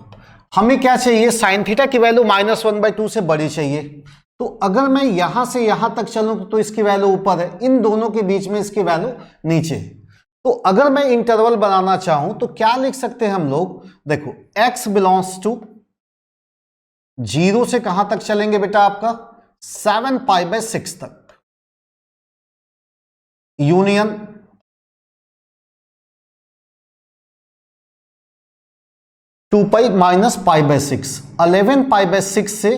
हमें क्या चाहिए, साइन थीटा की वैल्यू -1/2 से बड़ी चाहिए। तो अगर मैं यहां से यहां तक चलूं तो इसकी वैल्यू ऊपर है, इन दोनों के बीच में इसकी वैल्यू नीचे है। तो अगर मैं इंटरवल बनाना चाहूं तो क्या लिख सकते हैं हम लोग, देखो x बिलोंग्स टू 0 से कहां तक चलेंगे बेटा आपका 7π/6 तक, यूनियन 2π - π/6, 11π/6 से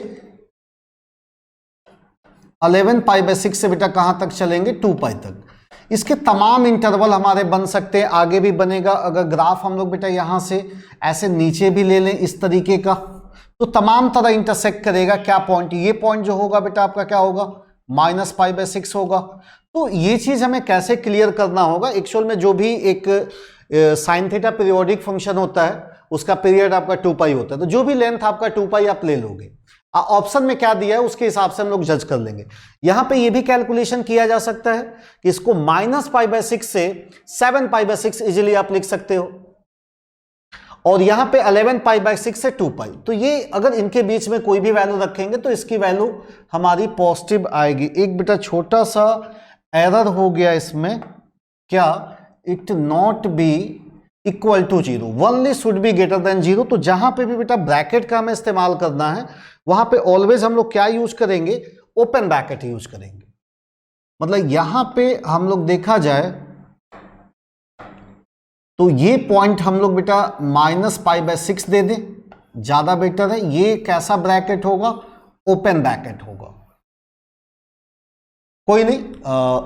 11π/6 से बेटा कहां तक चलेंगे 2π तक। इसके तमाम इंटरवल हमारे बन सकते हैं, आगे भी बनेगा। अगर ग्राफ हम लोग बेटा यहां से ऐसे नीचे भी ले लें इस तरीके का, तो तमाम तरह इंटरसेक्ट करेगा। क्या पॉइंट, ये पॉइंट जो होगा बेटा आपका क्या होगा, -π/6 होगा। तो ये चीज हमें कैसे क्लियर करना होगा, एक्चुअल में जो भी एक साइन थीटा पीरियोडिक फंक्शन होता है उसका पीरियड आपका 2π होता है। तो जो भी लेंथ आपका 2π आप ले लोगे, ऑप्शन में क्या दिया है उसके हिसाब से हम लोग जज कर लेंगे। यहां पे ये भी कैलकुलेशन किया जा सकता है कि इसको -π/6 से 7π/6 इजीली आप लिख सकते हो, और यहां पे 11π/6 से 2π। तो ये अगर इनके बीच में कोई भी वैल्यू रखेंगे तो इसकी वैल्यू हमारी पॉजिटिव आएगी। एक बेटा छोटा सा एरर हो गया इसमें, क्या, it not be equal to 0, only should be greater than 0। तो जहां पे भी बेटा ब्रैकेट का हमें इस्तेमाल करना है वहां पे ऑलवेज हम लोग क्या यूज करेंगे, ओपन ब्रैकेट यूज करेंगे। मतलब यहां पे हम लोग देखा जाए तो ये पॉइंट हम लोग बेटा -π/6 दे दें, ज्यादा बेटर है। ये कैसा ब्रैकेट होगा? ओपन ब्रैकेट होगा। कोई नहीं,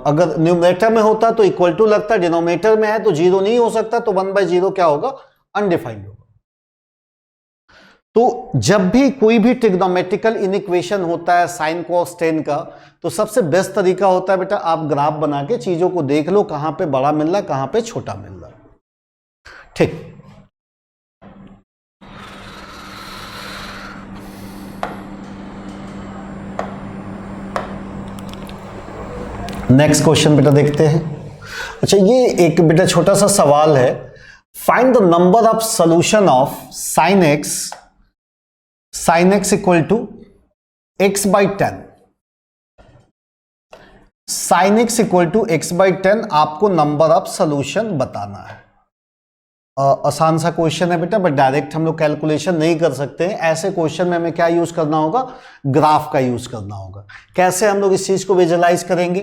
अगर न्यूमरेटर में होता तो इक्वल टू लगता, डिनोमिनेटर में है तो जीरो नहीं हो सकता, तो 1/0 क्या होगा? अनडिफाइंड होगा। तो जब भी कोई भी ट्रिग्नोमेट्रिकल इनइक्वेशन होता है साइन कॉस टेन का, तो सबसे बेस्ट तरीका होता है बेटा आप ग्राफ बना के चीजों को देख लो, कहां पे बड़ा मिल रहा है कहां पे छोटा मिल रहा है। ठीक, नेक्स्ट क्वेश्चन बेटा देखते हैं। अच्छा, ये एक बेटा छोटा सा सवाल है। Find the number of solution of sine x equal to x/10। Sine x equal to x/10 आपको नंबर ऑफ सॉल्यूशन बताना है। आसान सा क्वेश्चन है बेटा, बट डायरेक्ट हम लोग कैलकुलेशन नहीं कर सकते हैं। ऐसे क्वेश्चन में हमें क्या यूज करना होगा? ग्राफ का यूज करना होगा। कैसे हम लोग इस चीज को विजुअलाइज करेंगे?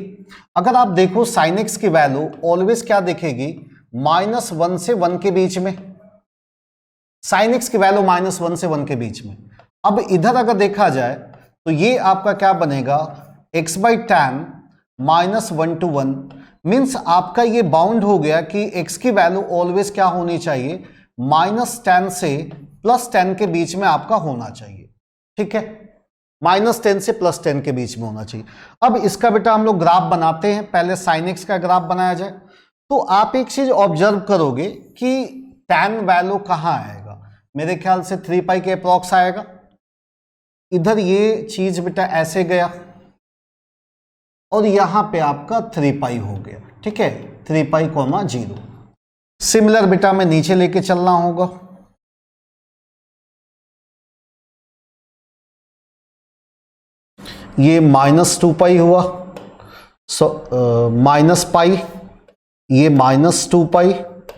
अगर आप देखो साइन एक्स की वैल्यू ऑलवेज क्या दिखेगी? -1 से 1 के बीच में। साइन एक्स की वैल्यू -1 से 1 के बीच में। अब इधर अगर देखा जाए तो ये आपका क्या बनेगा? x/tan -1 to 1 मीन्स आपका ये बाउंड हो गया कि x की वैल्यू ऑलवेज क्या होनी चाहिए? -10 से +10 के बीच में आपका होना चाहिए। ठीक है, -10 से +10 के बीच में होना चाहिए। अब इसका बेटा हम लोग ग्राफ बनाते हैं। पहले साइन एक्स का ग्राफ बनाया जाए तो आप एक चीज ऑब्जर्व करोगे कि tan वैल्यू कहां आएगा? मेरे ख्याल से 3π के अप्रॉक्स आएगा। इधर ये चीज बेटा ऐसे गया और यहां पे आपका 3π हो गया। ठीक है, 3π, 0। सिमिलर बेटा में नीचे लेके चलना होगा। ये -2π हुआ, -π, ये -2π,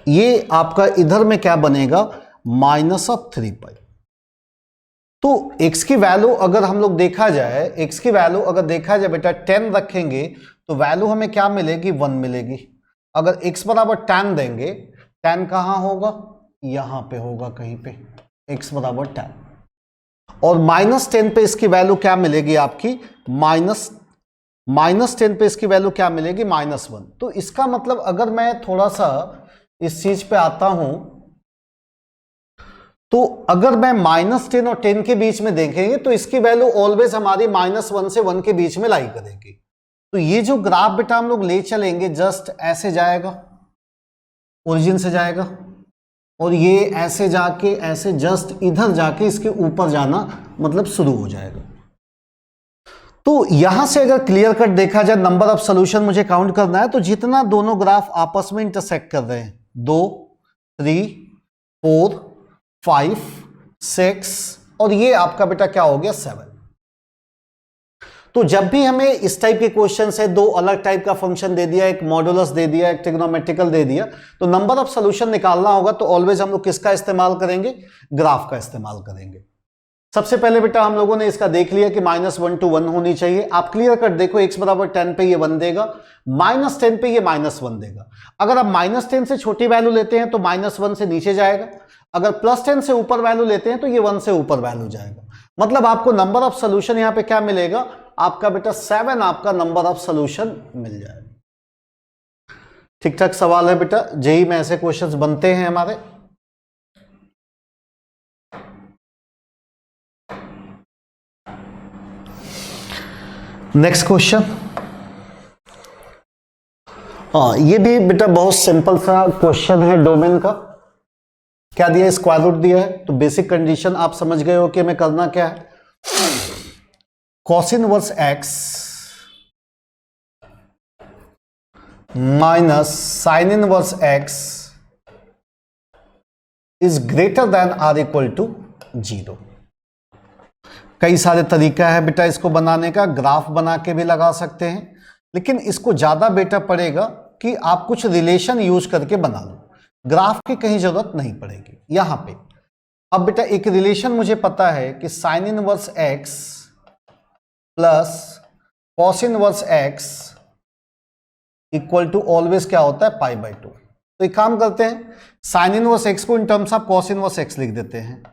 ये आपका इधर में क्या बनेगा? -3π। तो x की वैल्यू अगर हम लोग देखा जाए, x की वैल्यू अगर देखा जाए बेटा 10 रखेंगे तो वैल्यू हमें क्या मिलेगी? 1 मिलेगी। अगर x बराबर tan देंगे, tan कहां होगा? यहां पे होगा कहीं पे, x बराबर tan। और -10 पे इसकी वैल्यू क्या मिलेगी आपकी? -10 पे इसकी वैल्यू क्या मिलेगी? -1। तो इसका मतलब अगर मैं थोड़ा सा इस चीज पे आता हूं तो अगर मैं -10 और 10 के बीच में देखेंगे तो इसकी वैल्यू ऑलवेज हमारी -1 से 1 के बीच में लाई करेगी। तो ये जो ग्राफ बेटा हम लोग ले चलेंगे जस्ट ऐसे जाएगा, ओरिजिन से जाएगा और ये ऐसे जाके ऐसे जस्ट इधर जाके इसके ऊपर जाना मतलब शुरू हो जाएगा। तो यहां से अगर क्लियर कट देखा जाए नंबर ऑफ सॉल्यूशन मुझे काउंट करना है, तो जितना दोनों ग्राफ आपस में इंटरसेक्ट कर रहे हैं 2, 3, 4, 5, 6 और ये आपका बेटा क्या हो गया? 7। तो जब भी हमें इस टाइप के क्वेश्चन है, दो अलग टाइप का फंक्शन दे दिया, एक मॉडुलस दे दिया, एक ट्रिग्नोमेट्रिकल दे दिया, तो नंबर ऑफ सॉल्यूशन निकालना होगा तो ऑलवेज हम लोग किसका इस्तेमाल करेंगे? ग्राफ का इस्तेमाल करेंगे। सबसे पहले बेटा हम लोगों ने इसका देख लिया कि -1 to 1 होनी चाहिए। आप क्लियर कट देखो, x बराबर 10 पे ये 1 देगा, -10 पे ये -1 देगा। अगर आप -10 से छोटी वैल्यू लेते हैं तो -1 से नीचे जाएगा, अगर +10 से ऊपर वैल्यू लेते हैं तो ये 1 से ऊपर वैल्यू जाएगा। मतलब आपको नंबर ऑफ सॉल्यूशन यहां पे क्या मिलेगा? आपका बेटा 7 आपका नंबर ऑफ सॉल्यूशन मिल जाएगा। ठीक ठाक सवाल है बेटा, जेईई में ऐसे क्वेश्चंस बनते हैं हमारे। नेक्स्ट क्वेश्चन, हाँ ये भी बेटा बहुत सिंपल सा क्वेश्चन है डोमेन का। क्या दिया? स्क्वायर रूट दिया है। तो बेसिक कंडीशन आप समझ गए हो कि हमें करना क्या है। Cos inverse x minus sine inverse x is greater than or equal to 0। कई सारे तरीका है बेटा इसको बनाने का, ग्राफ बना के भी लगा सकते हैं, लेकिन इसको ज्यादा बेटर पड़ेगा कि आप कुछ रिलेशन यूज करके बना लो, ग्राफ की कहीं जरूरत नहीं पड़ेगी यहां पे। अब बेटा एक रिलेशन मुझे पता है कि sine inverse x plus cos inverse x equal to always क्या होता है? π/2। तो एक काम करते हैं, साइन इनवर्स x को in terms of cos inverse x लिख देते हैं।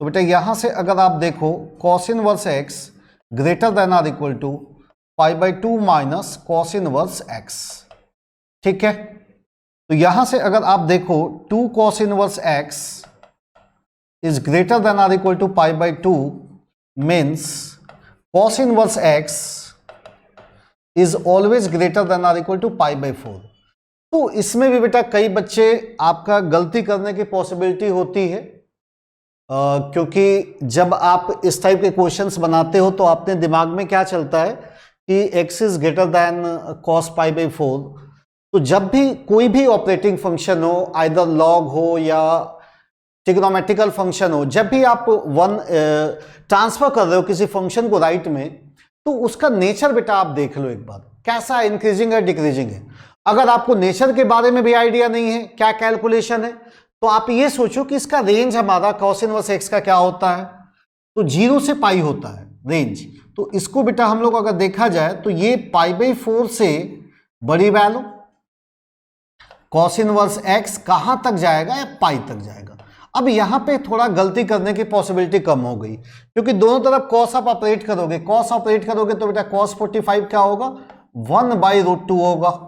तो बेटा यहां से अगर आप देखो cos inverse x greater than or equal to π/2 minus cos inverse x, ठीक है। तो यहां से अगर आप देखो 2 cos inverse x is greater than or equal to π/2 means cos inverse x is always greater than or equal to π/4। तो इसमें भी बेटा कई बच्चे आपका गलती करने की पॉसिबिलिटी होती है, क्योंकि जब आप इस टाइप के क्वेश्चंस बनाते हो तो आपने दिमाग में क्या चलता है कि x is greater then cos π/4। तो जब भी कोई भी ऑपरेटिंग फंक्शन हो, आइदर लॉग हो या ट्रिग्नोमेट्रिकल फंक्शन हो, जब भी आप ट्रांसफर कर रहे हो किसी फंक्शन को राइट में, तो उसका नेचर बेटा आप देख लो एक बार, कैसा इंक्रीजिंग है डिक्रीजिंग है। अगर आपको नेचर के बारे में भी आइडिया नहीं है, क्या कैलकुलेशन है, तो आप ये सोचो कि इसका रेंज हमारा cos इनवर्स x का क्या होता है, तो 0 से पाई होता है रेंज। तो इसको बेटा हम लोग अगर देखा जाए तो ये π/4 से बड़ी वैल्यू cos इनवर्स x कहां तक जाएगा, या पाई तक जाएगा। अब यहां पे थोड़ा गलती करने की पॉसिबिलिटी कम हो गई, क्योंकि दोनों तरफ cos आप ऑपरेट करोगे, cos ऑपरेट करोगे तो बेटा cos 45 क्या होगा, 1/√2 होगा,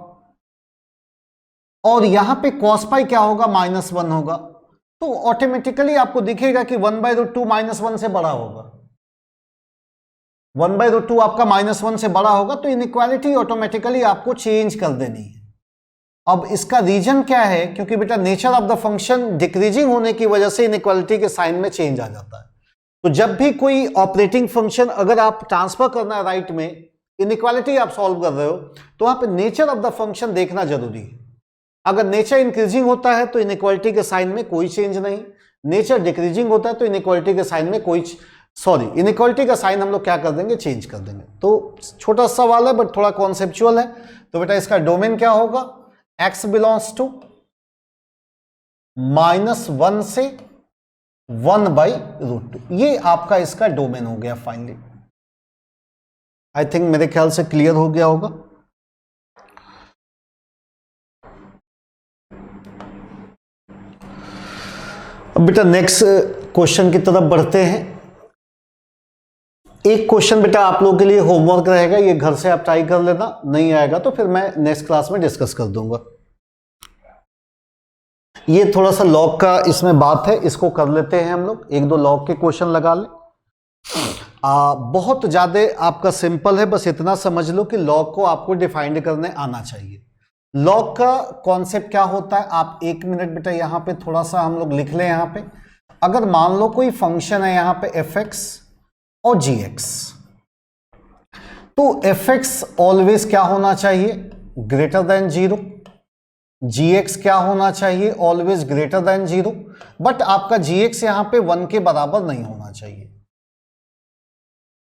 और यहां पे cos पाई क्या होगा, -1 होगा। तो ऑटोमेटिकली आपको दिखेगा कि 1/√2 -1 से बड़ा होगा, 1/√2 आपका -1 से बड़ा होगा, तो इनइक्वालिटी ऑटोमेटिकली आपको चेंज कर देनी है। अब इसका रीजन क्या है, क्योंकि बेटा nature of the function decreasing होने की वजह से इनइक्वालिटी के साइन में चेंज आ जाता है। तो जब भी कोई ऑपरेटिंग फंक्शन अगर आप ट्रांसफर करना है राइट में, इनइक्वालिटी आप सॉल्व कर रहे हो, तो वहां पे नेचर ऑफ द फंक्शन देखना जरूरी है। अगर नेचर इंक्रीजिंग होता है तो इनइक्वालिटी के साइन में कोई चेंज नहीं, नेचर डिक्रीजिंग होता है तो इनइक्वालिटी के साइन में इनइक्वालिटी का साइन हम लोग क्या कर देंगे, चेंज कर देंगे। तो छोटा सवाल है बट थोड़ा कॉन्सेप्चुअल है। तो बेटा इसका डोमेन क्या होगा, x बिलोंग्स टू -1 से 1/√2, ये आपका इसका डोमेन हो गया फाइनली। आई थिंक मेरे ख्याल से क्लियर हो गया होगा। अब बेटा नेक्स्ट क्वेश्चन की तरफ बढ़ते हैं। एक क्वेश्चन बेटा आप लोगों के लिए होमवर्क रहेगा, ये घर से आप ट्राई कर लेना, नहीं आएगा तो फिर मैं नेक्स्ट क्लास में डिस्कस कर दूंगा। ये थोड़ा सा लॉग का इसमें बात है, इसको कर लेते हैं हम लोग, 1-2 लॉग के क्वेश्चन लगा ले। बहुत ज्यादा आपका सिंपल है, बस इतना समझ लो कि लॉग को आपको डिफाइंड करने आना चाहिए। लॉग का कॉन्सेप्ट क्या होता है, आप 1 मिनट बेटा यहां पे थोड़ा सा हम लोग लिख लें। यहां पे अगर मान लो कोई फंक्शन है यहां पे fx और gx, तो fx ऑलवेज क्या होना चाहिए, ग्रेटर देन 0, gx क्या होना चाहिए, ऑलवेज ग्रेटर देन 0, बट आपका gx यहां पे 1 के बराबर नहीं होना चाहिए,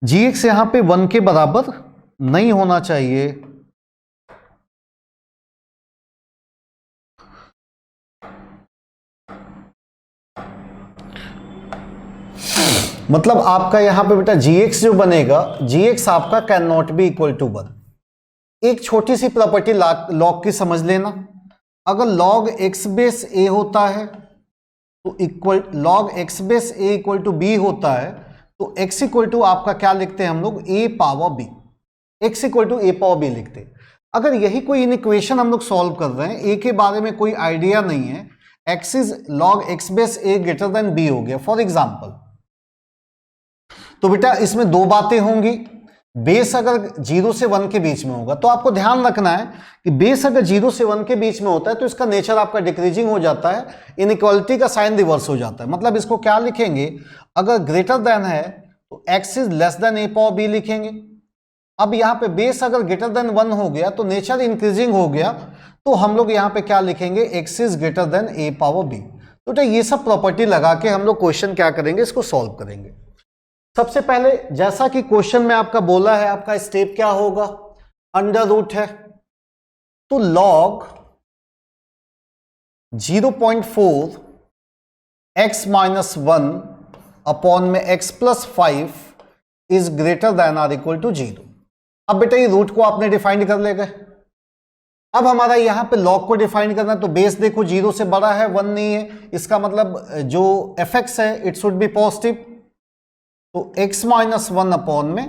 gx यहां पे 1 के बराबर नहीं होना चाहिए। मतलब आपका यहां पे बेटा gx जो बनेगा, gx आपका can not be equal to 1। एक छोटी सी प्रॉपर्टी लॉग की समझ लेना, अगर log x बेस a होता है तो log x base a equal to b होता है, तो x इक्वल टू आपका क्या लिखते हैं हम लोग, a power b, x equal to a power b लिखते हैं। अगर यही कोई इन इक्वेशन हम लोग सॉल्व कर रहे हैं, a के बारे में कोई आइडिया नहीं है, x is log x base a greater than b हो गया फॉर एग्जाम्पल, तो बेटा इसमें 2 बातें होंगी। बेस अगर 0 से 1 के बीच में होगा तो आपको ध्यान रखना है कि बेस अगर 0 से 1 के बीच में होता है तो इसका नेचर आपका डिक्रीजिंग हो जाता है, इनइक्वालिटी का साइन रिवर्स हो जाता है। मतलब इसको क्या लिखेंगे, अगर ग्रेटर देन है तो x is less then a power b लिखेंगे। अब यहाँ पे बेस अगर ग्रेटर देन 1 हो गया तो नेचर इंक्रीजिंग हो गया, तो हम लोग यहाँ पे क्या लिखेंगे, x is greater then a power b। तो बेटा ये सब प्रॉपर्टी लगा के हम लोग क्वेश्चन क्या करेंगे, इसको सॉल्व करेंगे। सबसे पहले जैसा कि क्वेश्चन में आपका बोला है, आपका स्टेप क्या होगा, अंडर रूट है, तो log 0.4 x माइनस 1 अपॉन में x plus 5 is greater than or equal to 0। अब बेटा ये रूट को आपने डिफाइंड कर लेगा, अब हमारा यहाँ पे लॉग को डिफाइन करना है, तो बेस देखो 0 से बड़ा है, 1 नहीं है, इसका मतलब जो fx है इट शुड बी पॉजिटिव। तो x माइनस 1 अपॉन में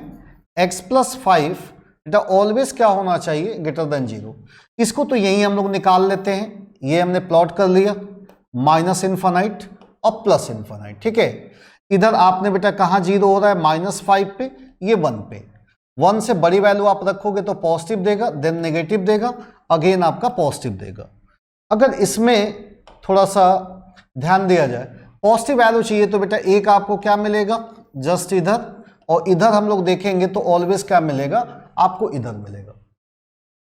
x प्लस 5 बेटा ऑलवेज क्या होना चाहिए, ग्रेटर देन 0। इसको तो यही हम लोग निकाल लेते हैं, ये हमने प्लॉट कर लिया, माइनस इन्फानाइट और प्लस इन्फानाइट, ठीक है। इधर आपने बेटा कहाँ 0 हो रहा है, -5 पे, ये 1 पे। 1 से बड़ी वैल्यू आप रखोगे तो पॉजिटिव देगा, देन नेगेटिव देगा, अगेन आपका पॉजिटिव देगा। अगर इसमें थोड़ा सा ध्यान दिया जाए, पॉजिटिव वैल्यू चाहिए तो बेटा एक आपको क्या मिलेगा, जस्ट इधर, और इधर हम लोग देखेंगे तो ऑलवेज क्या मिलेगा, आपको इधर मिलेगा,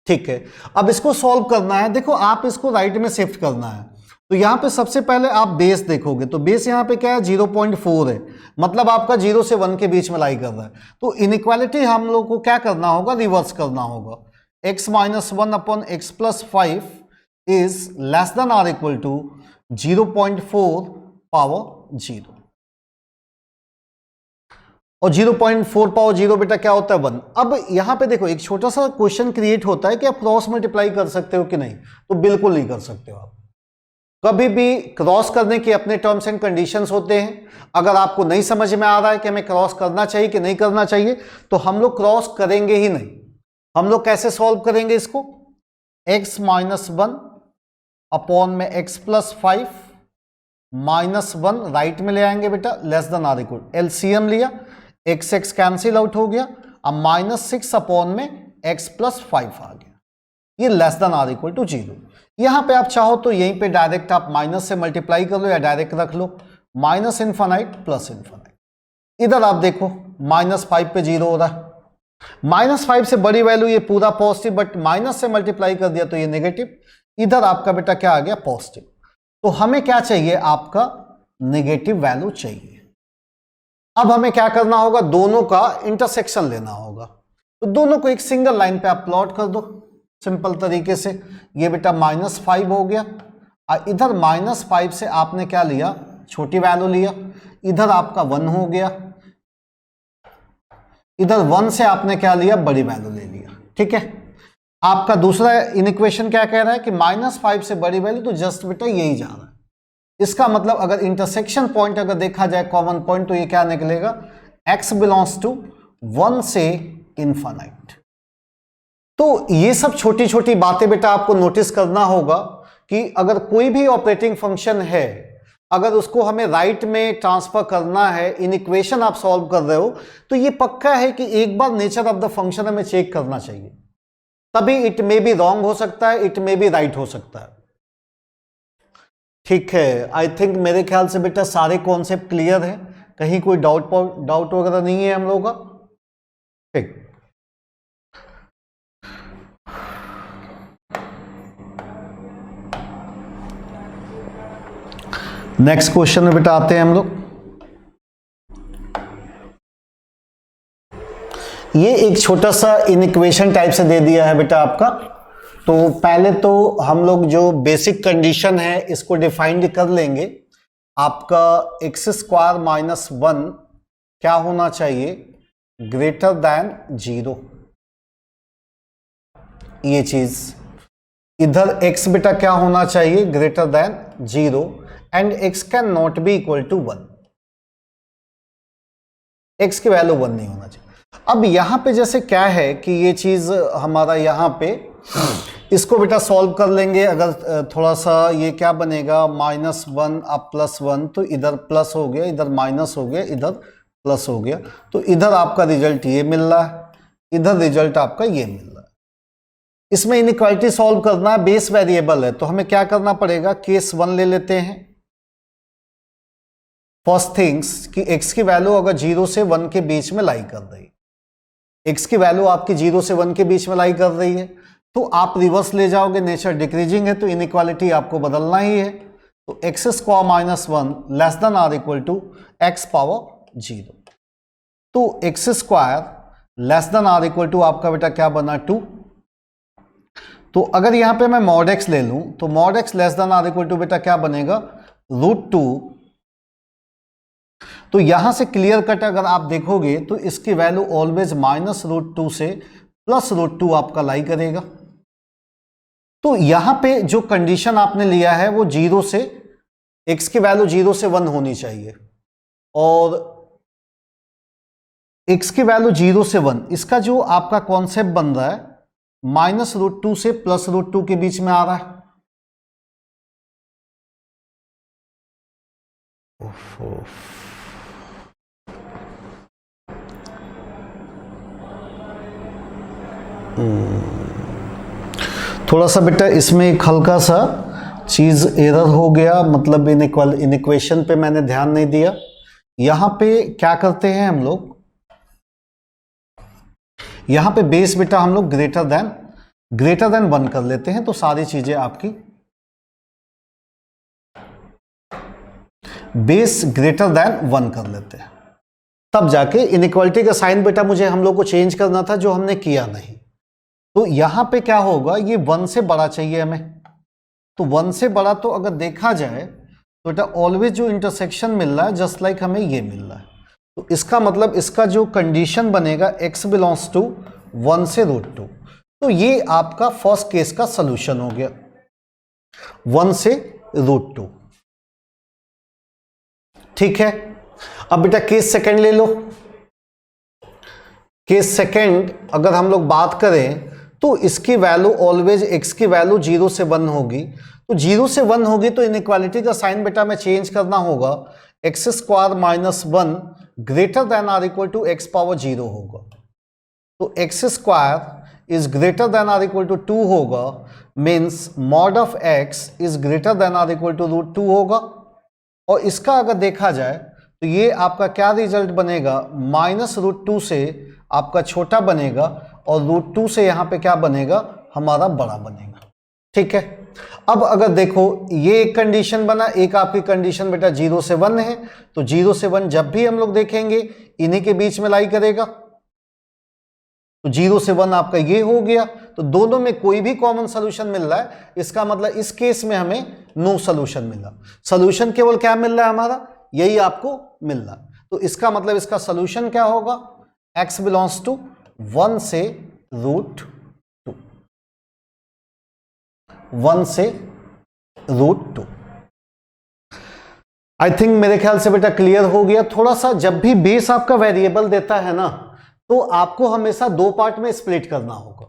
ठीक है। अब इसको सॉल्व करना है, देखो आप इसको राइट में शिफ्ट करना है, तो यहां पे सबसे पहले आप बेस देखोगे, तो बेस यहां पे क्या है, 0.4 है, मतलब आपका 0 से 1 के बीच में लाई कर रहा है। तो इनइक्वालिटी हम लोग को क्या करना होगा, रिवर्स करना होगा। x minus 1 upon x plus 5 is less than or equal to 0.4 power 0, और 0.4 पावर 0 बेटा क्या होता है, 1। अब यहां पे देखो एक छोटा सा क्वेश्चन क्रिएट होता है कि आप क्रॉस मल्टीप्लाई कर सकते हो कि नहीं, तो बिल्कुल नहीं कर सकते हो आप। कभी भी क्रॉस करने के अपने टर्म्स एंड कंडीशंस होते हैं। अगर आपको नहीं समझ में आ रहा है कि हमें क्रॉस करना चाहिए कि नहीं करना चाहिए, तो हम लोग क्रॉस करेंगे ही नहीं। हम लोग कैसे सॉल्व करेंगे इसको, x माइनस 1 अपॉन में x प्लस 5 माइनस 1 राइट में ले आएंगे बेटा, less than or equal, LCM लिया, x कैंसिल आउट हो गया, अब -6 अपॉन में x प्लस 5 आ गया, ये less than or equal to 0। यहां पे आप चाहो तो यहीं पे डायरेक्ट आप माइनस से मल्टीप्लाई कर लो या डायरेक्ट रख लो, माइनस इन्फानाइट प्लस इन्फानाइट। इधर आप देखो -5 पे 0 हो रहा है, -5 से बड़ी वैल्यू ये पूरा पॉजिटिव, बट माइनस से मल्टीप्लाई कर दिया तो ये नेगेटिव। इधर आपका बेटा क्या आ गया, पॉजिटिव। तो हमें क्या चाहिए, आपका नेगेटिव वैल्यू चाहिए। अब हमें क्या करना होगा, दोनों का इंटरसेक्शन लेना होगा। तो दोनों को एक सिंगल लाइन पे आप प्लॉट कर दो सिंपल तरीके से। ये बेटा -5 हो गया, और इधर -5 से आपने क्या लिया, छोटी वैल्यू लिया, इधर आपका 1 हो गया, इधर 1 से आपने क्या लिया, बड़ी वैल्यू ले लिया, ठीक है। आपका दूसरा इनइक्वेशन क्या कह रहा है कि -5 से बड़ी वैल्यू, तो जस्ट बेटा यही जा रहा है। इसका मतलब अगर इंटरसेक्शन पॉइंट अगर देखा जाए कॉमन पॉइंट, तो ये क्या निकलेगा, x बिलोंग्स टू 1 से इनफाइनाइट। तो ये सब छोटी छोटी बातें बेटा आपको नोटिस करना होगा कि अगर कोई भी ऑपरेटिंग फंक्शन है, अगर उसको हमें राइट में ट्रांसफर करना है, इन इक्वेशन आप सॉल्व कर रहे हो, तो ये पक्का है कि एक बार नेचर ऑफ द फंक्शन हमें चेक करना चाहिए, तभी इट मे बी रॉन्ग हो सकता है, इट मे बी राइट हो सकता है, ठीक है। आई थिंक मेरे ख्याल से बेटा सारे कॉन्सेप्ट क्लियर है, कहीं कोई डाउट वगैरह नहीं है हम लोगों का, ठीक। नेक्स्ट क्वेश्चन में बेटा आते हैं हम लोग। ये एक छोटा सा इनइक्वेशन टाइप से दे दिया है बेटा आपका। तो पहले तो हम लोग जो बेसिक कंडीशन है इसको डिफाइंड कर लेंगे। आपका x² माइनस 1 क्या होना चाहिए, ग्रेटर दैन 0, ये चीज। इधर x बेटा क्या होना चाहिए, greater than 0, and x can not be equal to 1, x की वैल्यू 1 नहीं होना चाहिए। अब यहां पे जैसे क्या है कि ये चीज हमारा यहां पे, इसको बेटा सॉल्व कर लेंगे। अगर थोड़ा सा ये क्या बनेगा, -1 अब +1, तो इधर प्लस हो गया, इधर माइनस हो गया, इधर प्लस हो गया, तो इधर आपका रिजल्ट ये मिल रहा है, इधर रिजल्ट आपका ये मिल रहा है। इसमें इनइक्वालिटी सॉल्व करना है, बेस वेरिएबल है, तो हमें क्या करना पड़ेगा, केस 1 ले लेते हैं। फर्स्ट थिंग्स कि x की वैल्यू अगर 0 से 1 के बीच में लाई कर रही है, x की वैल्यू आपकी 0 से 1 के बीच में लाई कर रही है, तो आप रिवर्स ले जाओगे, नेचर डिक्रीजिंग है, तो इनइक्वालिटी आपको बदलना ही है। तो x² minus 1 less than or equal to x power 0, तो x² less than or equal to आपका बेटा क्या बना, 2। तो अगर यहां पे मैं मॉड x ले लूं, तो mod x less than or equal to बेटा क्या बनेगा, √2। तो यहां से क्लियर कट अगर आप देखोगे तो इसकी वैल्यू ऑलवेज -√2 से +√2 आपका लाई करेगा। तो यहां पे जो कंडीशन आपने लिया है वो 0 से x की वैल्यू 0 से 1 होनी चाहिए, और x की वैल्यू 0 से 1, इसका जो आपका कॉन्सेप्ट बन रहा है -√2 से +√2 के बीच में आ रहा है। थोड़ा सा बेटा इसमें एक हल्का सा चीज एरर हो गया, मतलब इन इक्वेशन पे मैंने ध्यान नहीं दिया। यहां पे क्या करते हैं हम लोग, यहां पे बेस बेटा हम लोग ग्रेटर देन 1 कर लेते हैं, तो सारी चीजें आपकी बेस ग्रेटर देन 1 कर लेते हैं, तब जाके इनइक्वालिटी का साइन बेटा मुझे हम लोग को चेंज करना था, जो हमने किया नहीं। तो यहां पे क्या होगा, ये 1 से बड़ा चाहिए हमें, तो 1 से बड़ा तो अगर देखा जाए तो बेटा ऑलवेज जो इंटरसेक्शन मिल रहा है जस्ट लाइक हमें ये मिल रहा है, तो इसका मतलब इसका जो कंडीशन बनेगा x बिलोंग्स टू 1 से √2, तो ये आपका फर्स्ट केस का सॉल्यूशन हो गया 1 से √2। ठीक है, अब बेटा केस सेकंड ले लो। केस सेकंड अगर हम लोग बात करें तो इसकी वैल्यू ऑलवेज x की वैल्यू 0 से 1 होगी, तो 0 से 1 होगी तो इनइक्वालिटी का साइन बेटा में चेंज करना होगा, x² - 1 greater than or equal to x power 0 होगा, तो x² is greater than or equal to 2 होगा, means mod of x is greater than or equal to √2 होगा। और इसका अगर देखा जाए तो ये आपका क्या रिजल्ट बनेगा, -√2 से आपका छोटा बनेगा और √2 से यहां पे क्या बनेगा, हमारा बड़ा बनेगा। ठीक है, अब अगर देखो ये एक कंडीशन बना, एक आपकी कंडीशन बेटा 0 से 1 है, तो 0 से 1 जब भी हम लोग देखेंगे इन्हीं के बीच में लाई करेगा, तो 0 से 1 आपका ये हो गया, तो दोनों में कोई भी कॉमन सोल्यूशन मिल रहा है, इसका मतलब इस केस में हमें नो सोल्यूशन मिला, सोल्यूशन केवल क्या मिल रहा है हमारा, यही आपको मिल रहा है, तो इसका मतलब इसका सोल्यूशन क्या होगा, x बिलोंग्स टू 1 से √2, 1 से √2। आई थिंक मेरे ख्याल से बेटा क्लियर हो गया। थोड़ा सा जब भी बेस आपका वेरिएबल देता है ना, तो आपको हमेशा 2 पार्ट में स्प्लिट करना होगा।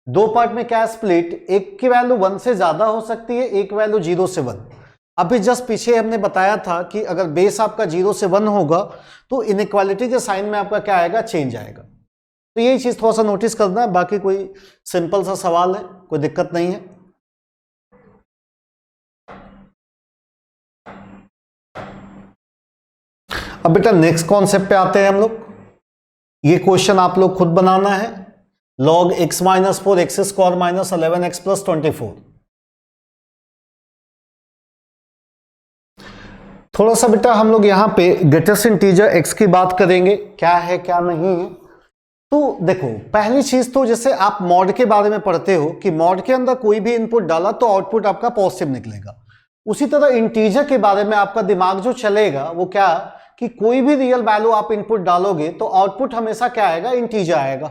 2 पार्ट में क्या स्प्लिट, एक की वैल्यू 1 से ज्यादा हो सकती है, एक वैल्यू 0 से 1। अभी जस्ट पीछे हमने बताया था कि अगर बेस आपका 0 से 1 होगा तो इनइक्वालिटी के साइन में आपका क्या आएगा, चेंज आएगा। तो यही चीज थोड़ा सा नोटिस करना है, बाकी कोई सिंपल सा सवाल है, कोई दिक्कत नहीं है। अब बेटा नेक्स्ट कॉन्सेप्ट पे आते हैं हम लोग। ये क्वेश्चन आप लोग खुद बनाना है, log x - 4 x² - 11x + 24। थोड़ा सा बेटा हम लोग यहां पे ग्रेटेस्ट इंटीजर x की बात करेंगे, क्या है क्या नहीं है। तो देखो पहली चीज तो जैसे आप मॉड के बारे में पढ़ते हो कि मॉड के अंदर कोई भी इनपुट डाला तो आउटपुट आपका पॉजिटिव निकलेगा, उसी तरह इंटीजर के बारे में आपका दिमाग जो चलेगा वो क्या, कि कोई भी रियल वैल्यू आप इनपुट डालोगे तो आउटपुट हमेशा क्या आएगा, इंटीजर आएगा,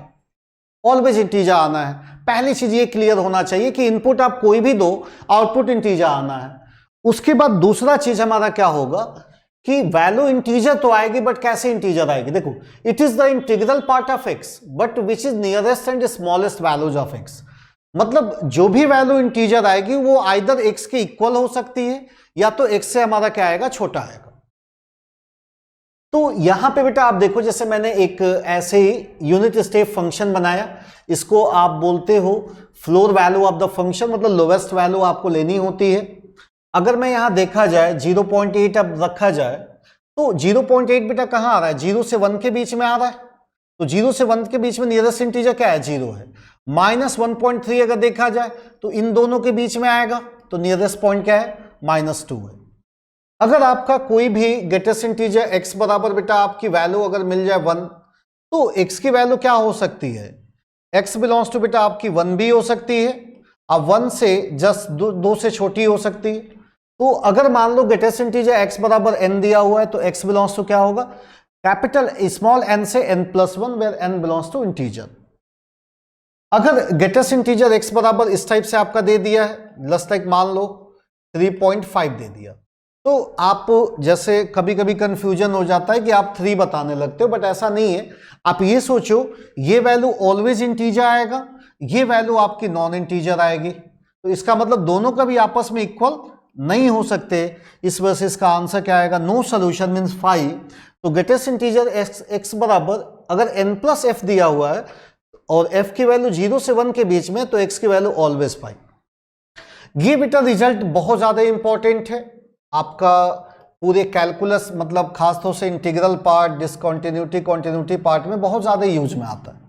ऑलवेज इंटीजर आना है। पहली चीज ये क्लियर होना चाहिए कि इनपुट आप कोई भी दो, आउटपुट इंटीजर आना है। उसके बाद दूसरा चीज हमारा क्या होगा कि वैल्यू इंटीजर तो आएगी, बट कैसे इंटीजर आएगी, देखो it is the integral part of x but which is nearest and smallest values of x. मतलब जो भी वैल्यू इंटीजर आएगी वो आइदर एक्स के इक्वल हो सकती है या तो एक्स से हमारा क्या आएगा, छोटा आएगा। तो यहां पे बेटा आप देखो जैसे मैंने एक ऐसे ही यूनिट स्टेप फंक्शन बनाया, इसको आप बोलते हो floor value of the function, मतलब लोवेस्ट वैल्यू आपको लेनी होती है। अगर मैं यहां देखा जाए 0.8 अब रखा जाए तो 0.8 बेटा कहां आ रहा है, 0 से 1 के बीच में आ रहा है, तो 0 से 1 के बीच में नियरेस्ट इंटीजर क्या है, 0 है। -1.3 अगर देखा जाए तो इन दोनों के बीच में आएगा, तो नियरेस्ट पॉइंट क्या है, -2 है। अगर आपका कोई भी ग्रेटेस्ट इंटीजर x बराबर बेटा आपकी वैल्यू अगर मिल जाए 1, तो x की वैल्यू क्या हो सकती है, x बिलोंग्स टू बेटा आपकी 1 भी हो सकती है, अब 1 से जस्ट 2 से छोटी हो सकती है। तो अगर मान लो ग्रेटेस्ट इंटीजर x बराबर n दिया हुआ है तो x बिलोंग्स टू क्या होगा, कैपिटल स्मॉल n से n+1 where n belongs to integer. अगर ग्रेटेस्ट इंटीजर x बराबर इस टाइप से आपका दे दिया है, जस्ट लाइक मान लो 3.5 दे दिया, तो आप जैसे कभी कभी कंफ्यूजन हो जाता है कि आप 3 बताने लगते हो, बट ऐसा नहीं है। आप ये सोचो ये वैल्यू ऑलवेज इंटीजर आएगा, ये वैल्यू आपकी नॉन इंटीजर आएगी, तो इसका मतलब दोनों का भी आपस में इक्वल नहीं हो सकते। इस वजह से इसका आंसर क्या आएगा, नो सोल्यूशन मीन्स 5। तो ग्रेटेस्ट इंटीजर x बराबर अगर n+f दिया हुआ है और f की वैल्यू 0 से 1 के बीच में, तो x की वैल्यू ऑलवेज 5। ये बेटा रिजल्ट बहुत ज्यादा इंपॉर्टेंट है आपका पूरे कैलकुलस, मतलब खासतौर से integral part, discontinuity, continuity part में बहुत ज्यादा यूज में आता है।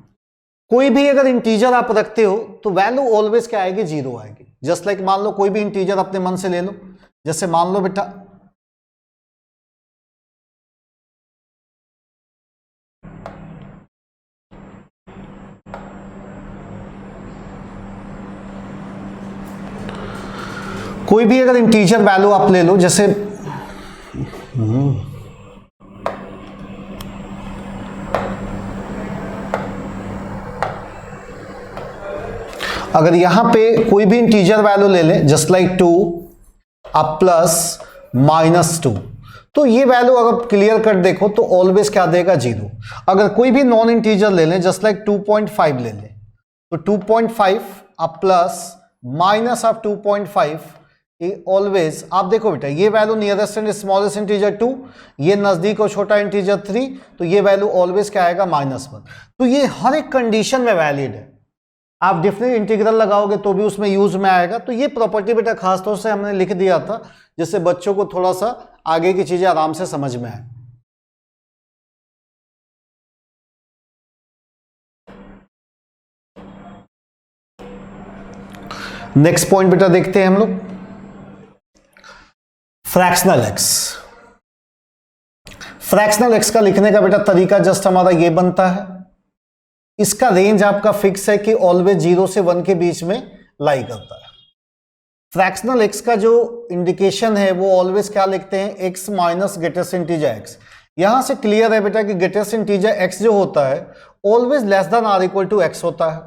कोई भी अगर इंटीजर आप रखते हो तो वैल्यू ऑलवेज क्या आएगी, 0 आएगी। जस्ट लाइक मान लो कोई भी इंटीजर अपने मन से ले लो, जैसे मान लो बेटा कोई भी अगर इंटीजर वैल्यू आप ले लो, जैसे अगर यहां पे कोई भी इंटीजर वैल्यू ले लें, जस्ट लाइक 2 अब प्लस -2, तो ये वैल्यू अगर क्लियर कट देखो तो ऑलवेज क्या देगा, 0। अगर कोई भी नॉन इंटीजर ले लें, जस्ट लाइक 2.5 ले लें, तो 2.5 अब प्लस माइनस ऑफ 2.5, ये ऑलवेज आप देखो बेटा ये value nearest and smallest integer 2, ये नजदीक और छोटा इंटीजर 3, तो ये वैल्यू ऑलवेज क्या आएगा, -1। तो ये हर एक कंडीशन में वैलिड है। आप डिफरेंट इंटीग्रल लगाओगे तो भी उसमें यूज में आएगा। तो ये प्रॉपर्टी बेटा खासतौर से हमने लिख दिया था जिससे बच्चों को थोड़ा सा आगे की चीजें आराम से समझ में आए। नेक्स्ट पॉइंट बेटा देखते हैं हम लोग, फ्रैक्शनल एक्स। फ्रैक्शनल एक्स का लिखने का बेटा तरीका जस्ट हमारा ये बनता है, इसका रेंज आपका फिक्स है कि ऑलवेज 0 से 1 के बीच में लाई करता है। फ्रैक्शनल एक्स का जो इंडिकेशन है वो ऑलवेज क्या लिखते हैं, x minus greatest integer x. यहां से क्लियर है बेटा कि ग्रेटेस्ट इंटीजर एक्स जो होता है always less than or equal to x होता है।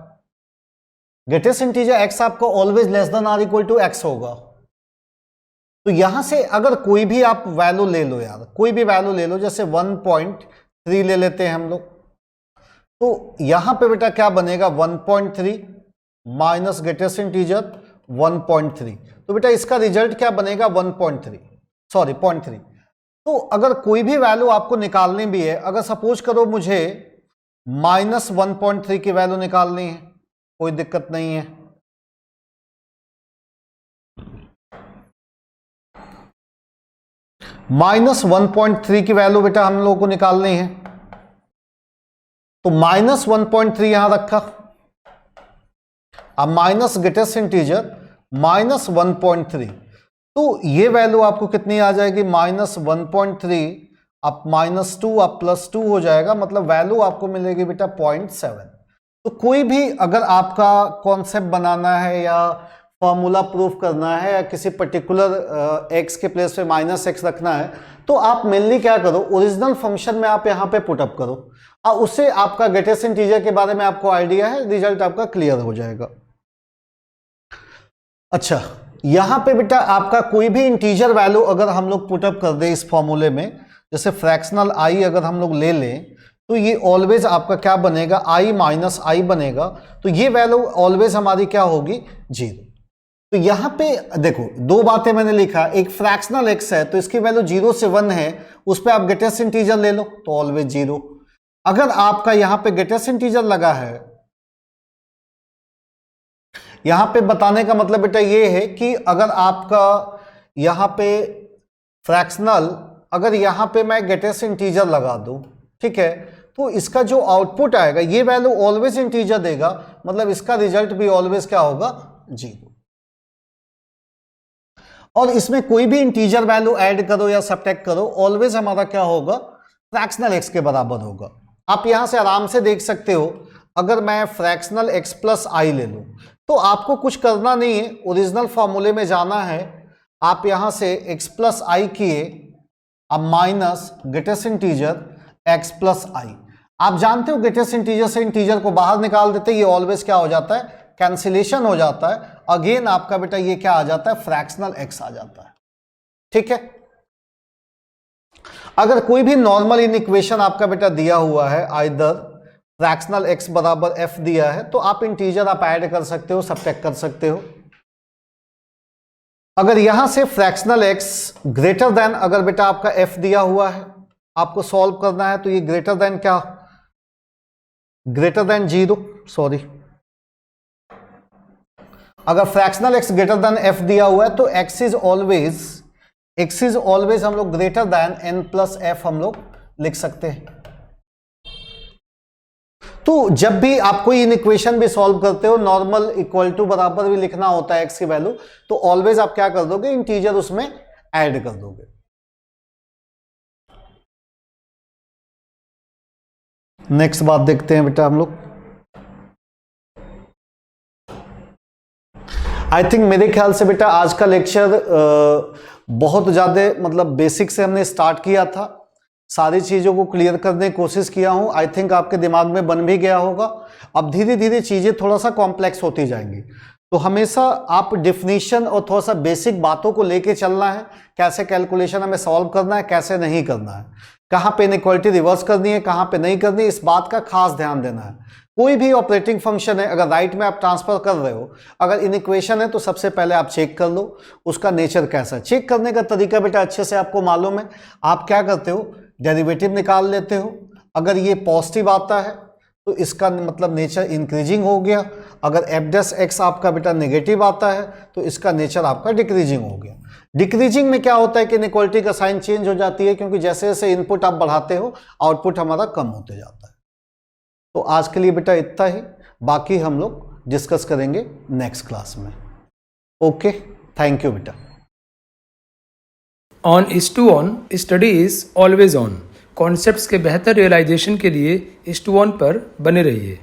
ग्रेटेस्ट इंटीजर एक्स आपका always less than or equal to x होगा। तो यहां से अगर कोई भी आप वैल्यू ले लो यार, कोई भी वैल्यू ले लो, जैसे 1.3 ले लेते हैं हम लोग, तो यहां पे बेटा क्या बनेगा, 1.3 माइनस ग्रेटेस्ट इंटीजर 1.3, तो बेटा इसका रिजल्ट क्या बनेगा, 0.3। तो अगर कोई भी वैल्यू आपको निकालनी भी है, अगर सपोज करो मुझे -1.3 की वैल्यू निकालनी है, कोई दिक्कत नहीं है। -1.3 की वैल्यू बेटा हम लोगों को निकालनी है, तो -1.3 यहां रखा, अब माइनस ग्रेटेस्ट इंटीजर -1.3, तो ये वैल्यू आपको कितनी आ जाएगी, -1.3 अब -2 अब +2 हो जाएगा, मतलब वैल्यू आपको मिलेगी बेटा 0.7। तो कोई भी अगर आपका कॉन्सेप्ट बनाना है या फॉर्मूला प्रूफ करना है या किसी पर्टिकुलर एक्स के प्लेस पे -x रखना है, तो आप मेनली क्या करो, ओरिजिनल फंक्शन में आप यहां पे पुटअप करो, और उससे आपका ग्रेटेस्ट इंटीजर के बारे में आपको आइडिया है, रिजल्ट आपका क्लियर हो जाएगा। अच्छा, यहां पे बेटा आपका कोई भी इंटीजर वैल्यू अगर हम लोग पुटअप कर दे इस फॉर्मूले में, जैसे फ्रैक्शनल आई अगर हम लोग ले लें, तो ये ऑलवेज आपका क्या बनेगा, i माइनस आई बनेगा, तो ये वैल्यू ऑलवेज हमारी क्या होगी, 0। तो यहां पे देखो दो बातें मैंने लिखा, एक फ्रैक्शनल एक्स है तो इसकी वैल्यू 0 से 1 है, उस पर आप ग्रेटेस्ट इंटीजर ले लो तो ऑलवेज 0। अगर आपका यहां पे ग्रेटेस्ट इंटीजर लगा है, यहां पे बताने का मतलब बेटा ये है कि अगर आपका यहां पे फ्रैक्शनल, अगर यहां पे मैं ग्रेटेस्ट इंटीजर लगा दूं, ठीक है, तो इसका जो आउटपुट आएगा ये वैल्यू ऑलवेज इंटीजर देगा, मतलब इसका रिजल्ट भी ऑलवेज क्या होगा, 0। और इसमें कोई भी इंटीजर वैल्यू ऐड करो या सब्ट्रैक्ट करो, ऑलवेज हमारा क्या होगा, फ्रैक्शनल एक्स के बराबर होगा। आप यहां से आराम से देख सकते हो, अगर मैं फ्रैक्शनल एक्स प्लस आई ले लूं, तो आपको कुछ करना नहीं है, ओरिजिनल फॉर्मूले में जाना है, आप यहां से एक्स प्लस आई किए, अब minus greatest integer x plus i. आप जानते हो ग्रेटेस्ट इंटीजर से इंटीजर को बाहर निकाल देते, ये ऑलवेज क्या हो जाता है, कैंसिलेशन हो जाता है। अगेन आपका बेटा ये क्या आ जाता है, फ्रैक्शनल एक्स आ जाता है। ठीक है, अगर कोई भी नॉर्मल इन इक्वेशन आपका बेटा दिया हुआ है, आइदर फ्रैक्शनल एक्स बराबर एफ दिया है, तो आप इंटीजर आप ऐड कर सकते हो, सबट्रैक्ट कर सकते हो। अगर यहां से फ्रैक्शनल एक्स ग्रेटर देन, अगर बेटा आपका एफ दिया हुआ है, आपको सॉल्व करना है, तो ये ग्रेटर देन क्या, ग्रेटर देन 0, सॉरी, अगर fractional x greater than f दिया हुआ है तो एक्स इज ऑलवेज हम लोग greater than n plus f हम लोग लिख सकते हैं। तो जब भी आप कोई इन इक्वेशन भी सॉल्व करते हो, नॉर्मल इक्वल टू बराबर भी लिखना होता है एक्स की वैल्यू, तो ऑलवेज आप क्या कर दोगे, इंटीजर उसमें ऐड कर दोगे। नेक्स्ट बात देखते हैं बेटा हम लोग। आई थिंक मेरे ख्याल से बेटा आज का लेक्चर बहुत ज़्यादा मतलब बेसिक से हमने स्टार्ट किया था, सारी चीज़ों को क्लियर करने की कोशिश किया हूँ। आई थिंक आपके दिमाग में बन भी गया होगा। अब धीरे धीरे चीज़ें थोड़ा सा कॉम्प्लेक्स होती जाएंगी, तो हमेशा आप डिफिनीशन और थोड़ा सा बेसिक बातों को लेके चलना है, कैसे कैलकुलेशन हमें सॉल्व करना है, कैसे नहीं करना है, कहाँ पे इनइक्वालिटी रिवर्स करनी है, कहाँ पे नहीं करनी है, इस बात का खास ध्यान देना है। कोई भी ऑपरेटिंग फंक्शन है, अगर राइट में आप ट्रांसफर कर रहे हो, अगर इनइक्वेशन है तो सबसे पहले आप चेक कर लो उसका नेचर कैसा है। चेक करने का तरीका बेटा अच्छे से आपको मालूम है। आप क्या करते हो, डेरिवेटिव निकाल लेते हो, अगर ये पॉजिटिव आता है तो इसका मतलब नेचर इंक्रीजिंग हो गया, अगर एफ डैश एक्स आपका बेटा नेगेटिव आता है तो इसका नेचर आपका डिक्रीजिंग हो गया। डिक्रीजिंग में क्या होता है कि इनइक्वालिटी का साइन चेंज हो जाती है, क्योंकि जैसे जैसे इनपुट आप बढ़ाते हो आउटपुट हमारा कम होते जाता है। तो आज के लिए बेटा इतना ही, बाकी हम लोग डिस्कस करेंगे नेक्स्ट क्लास में। ओके, थैंक यू बेटा। On is to on, study is always on. Concepts के बेहतर रियलाइजेशन के लिए इज टू ऑन पर बने रहिए।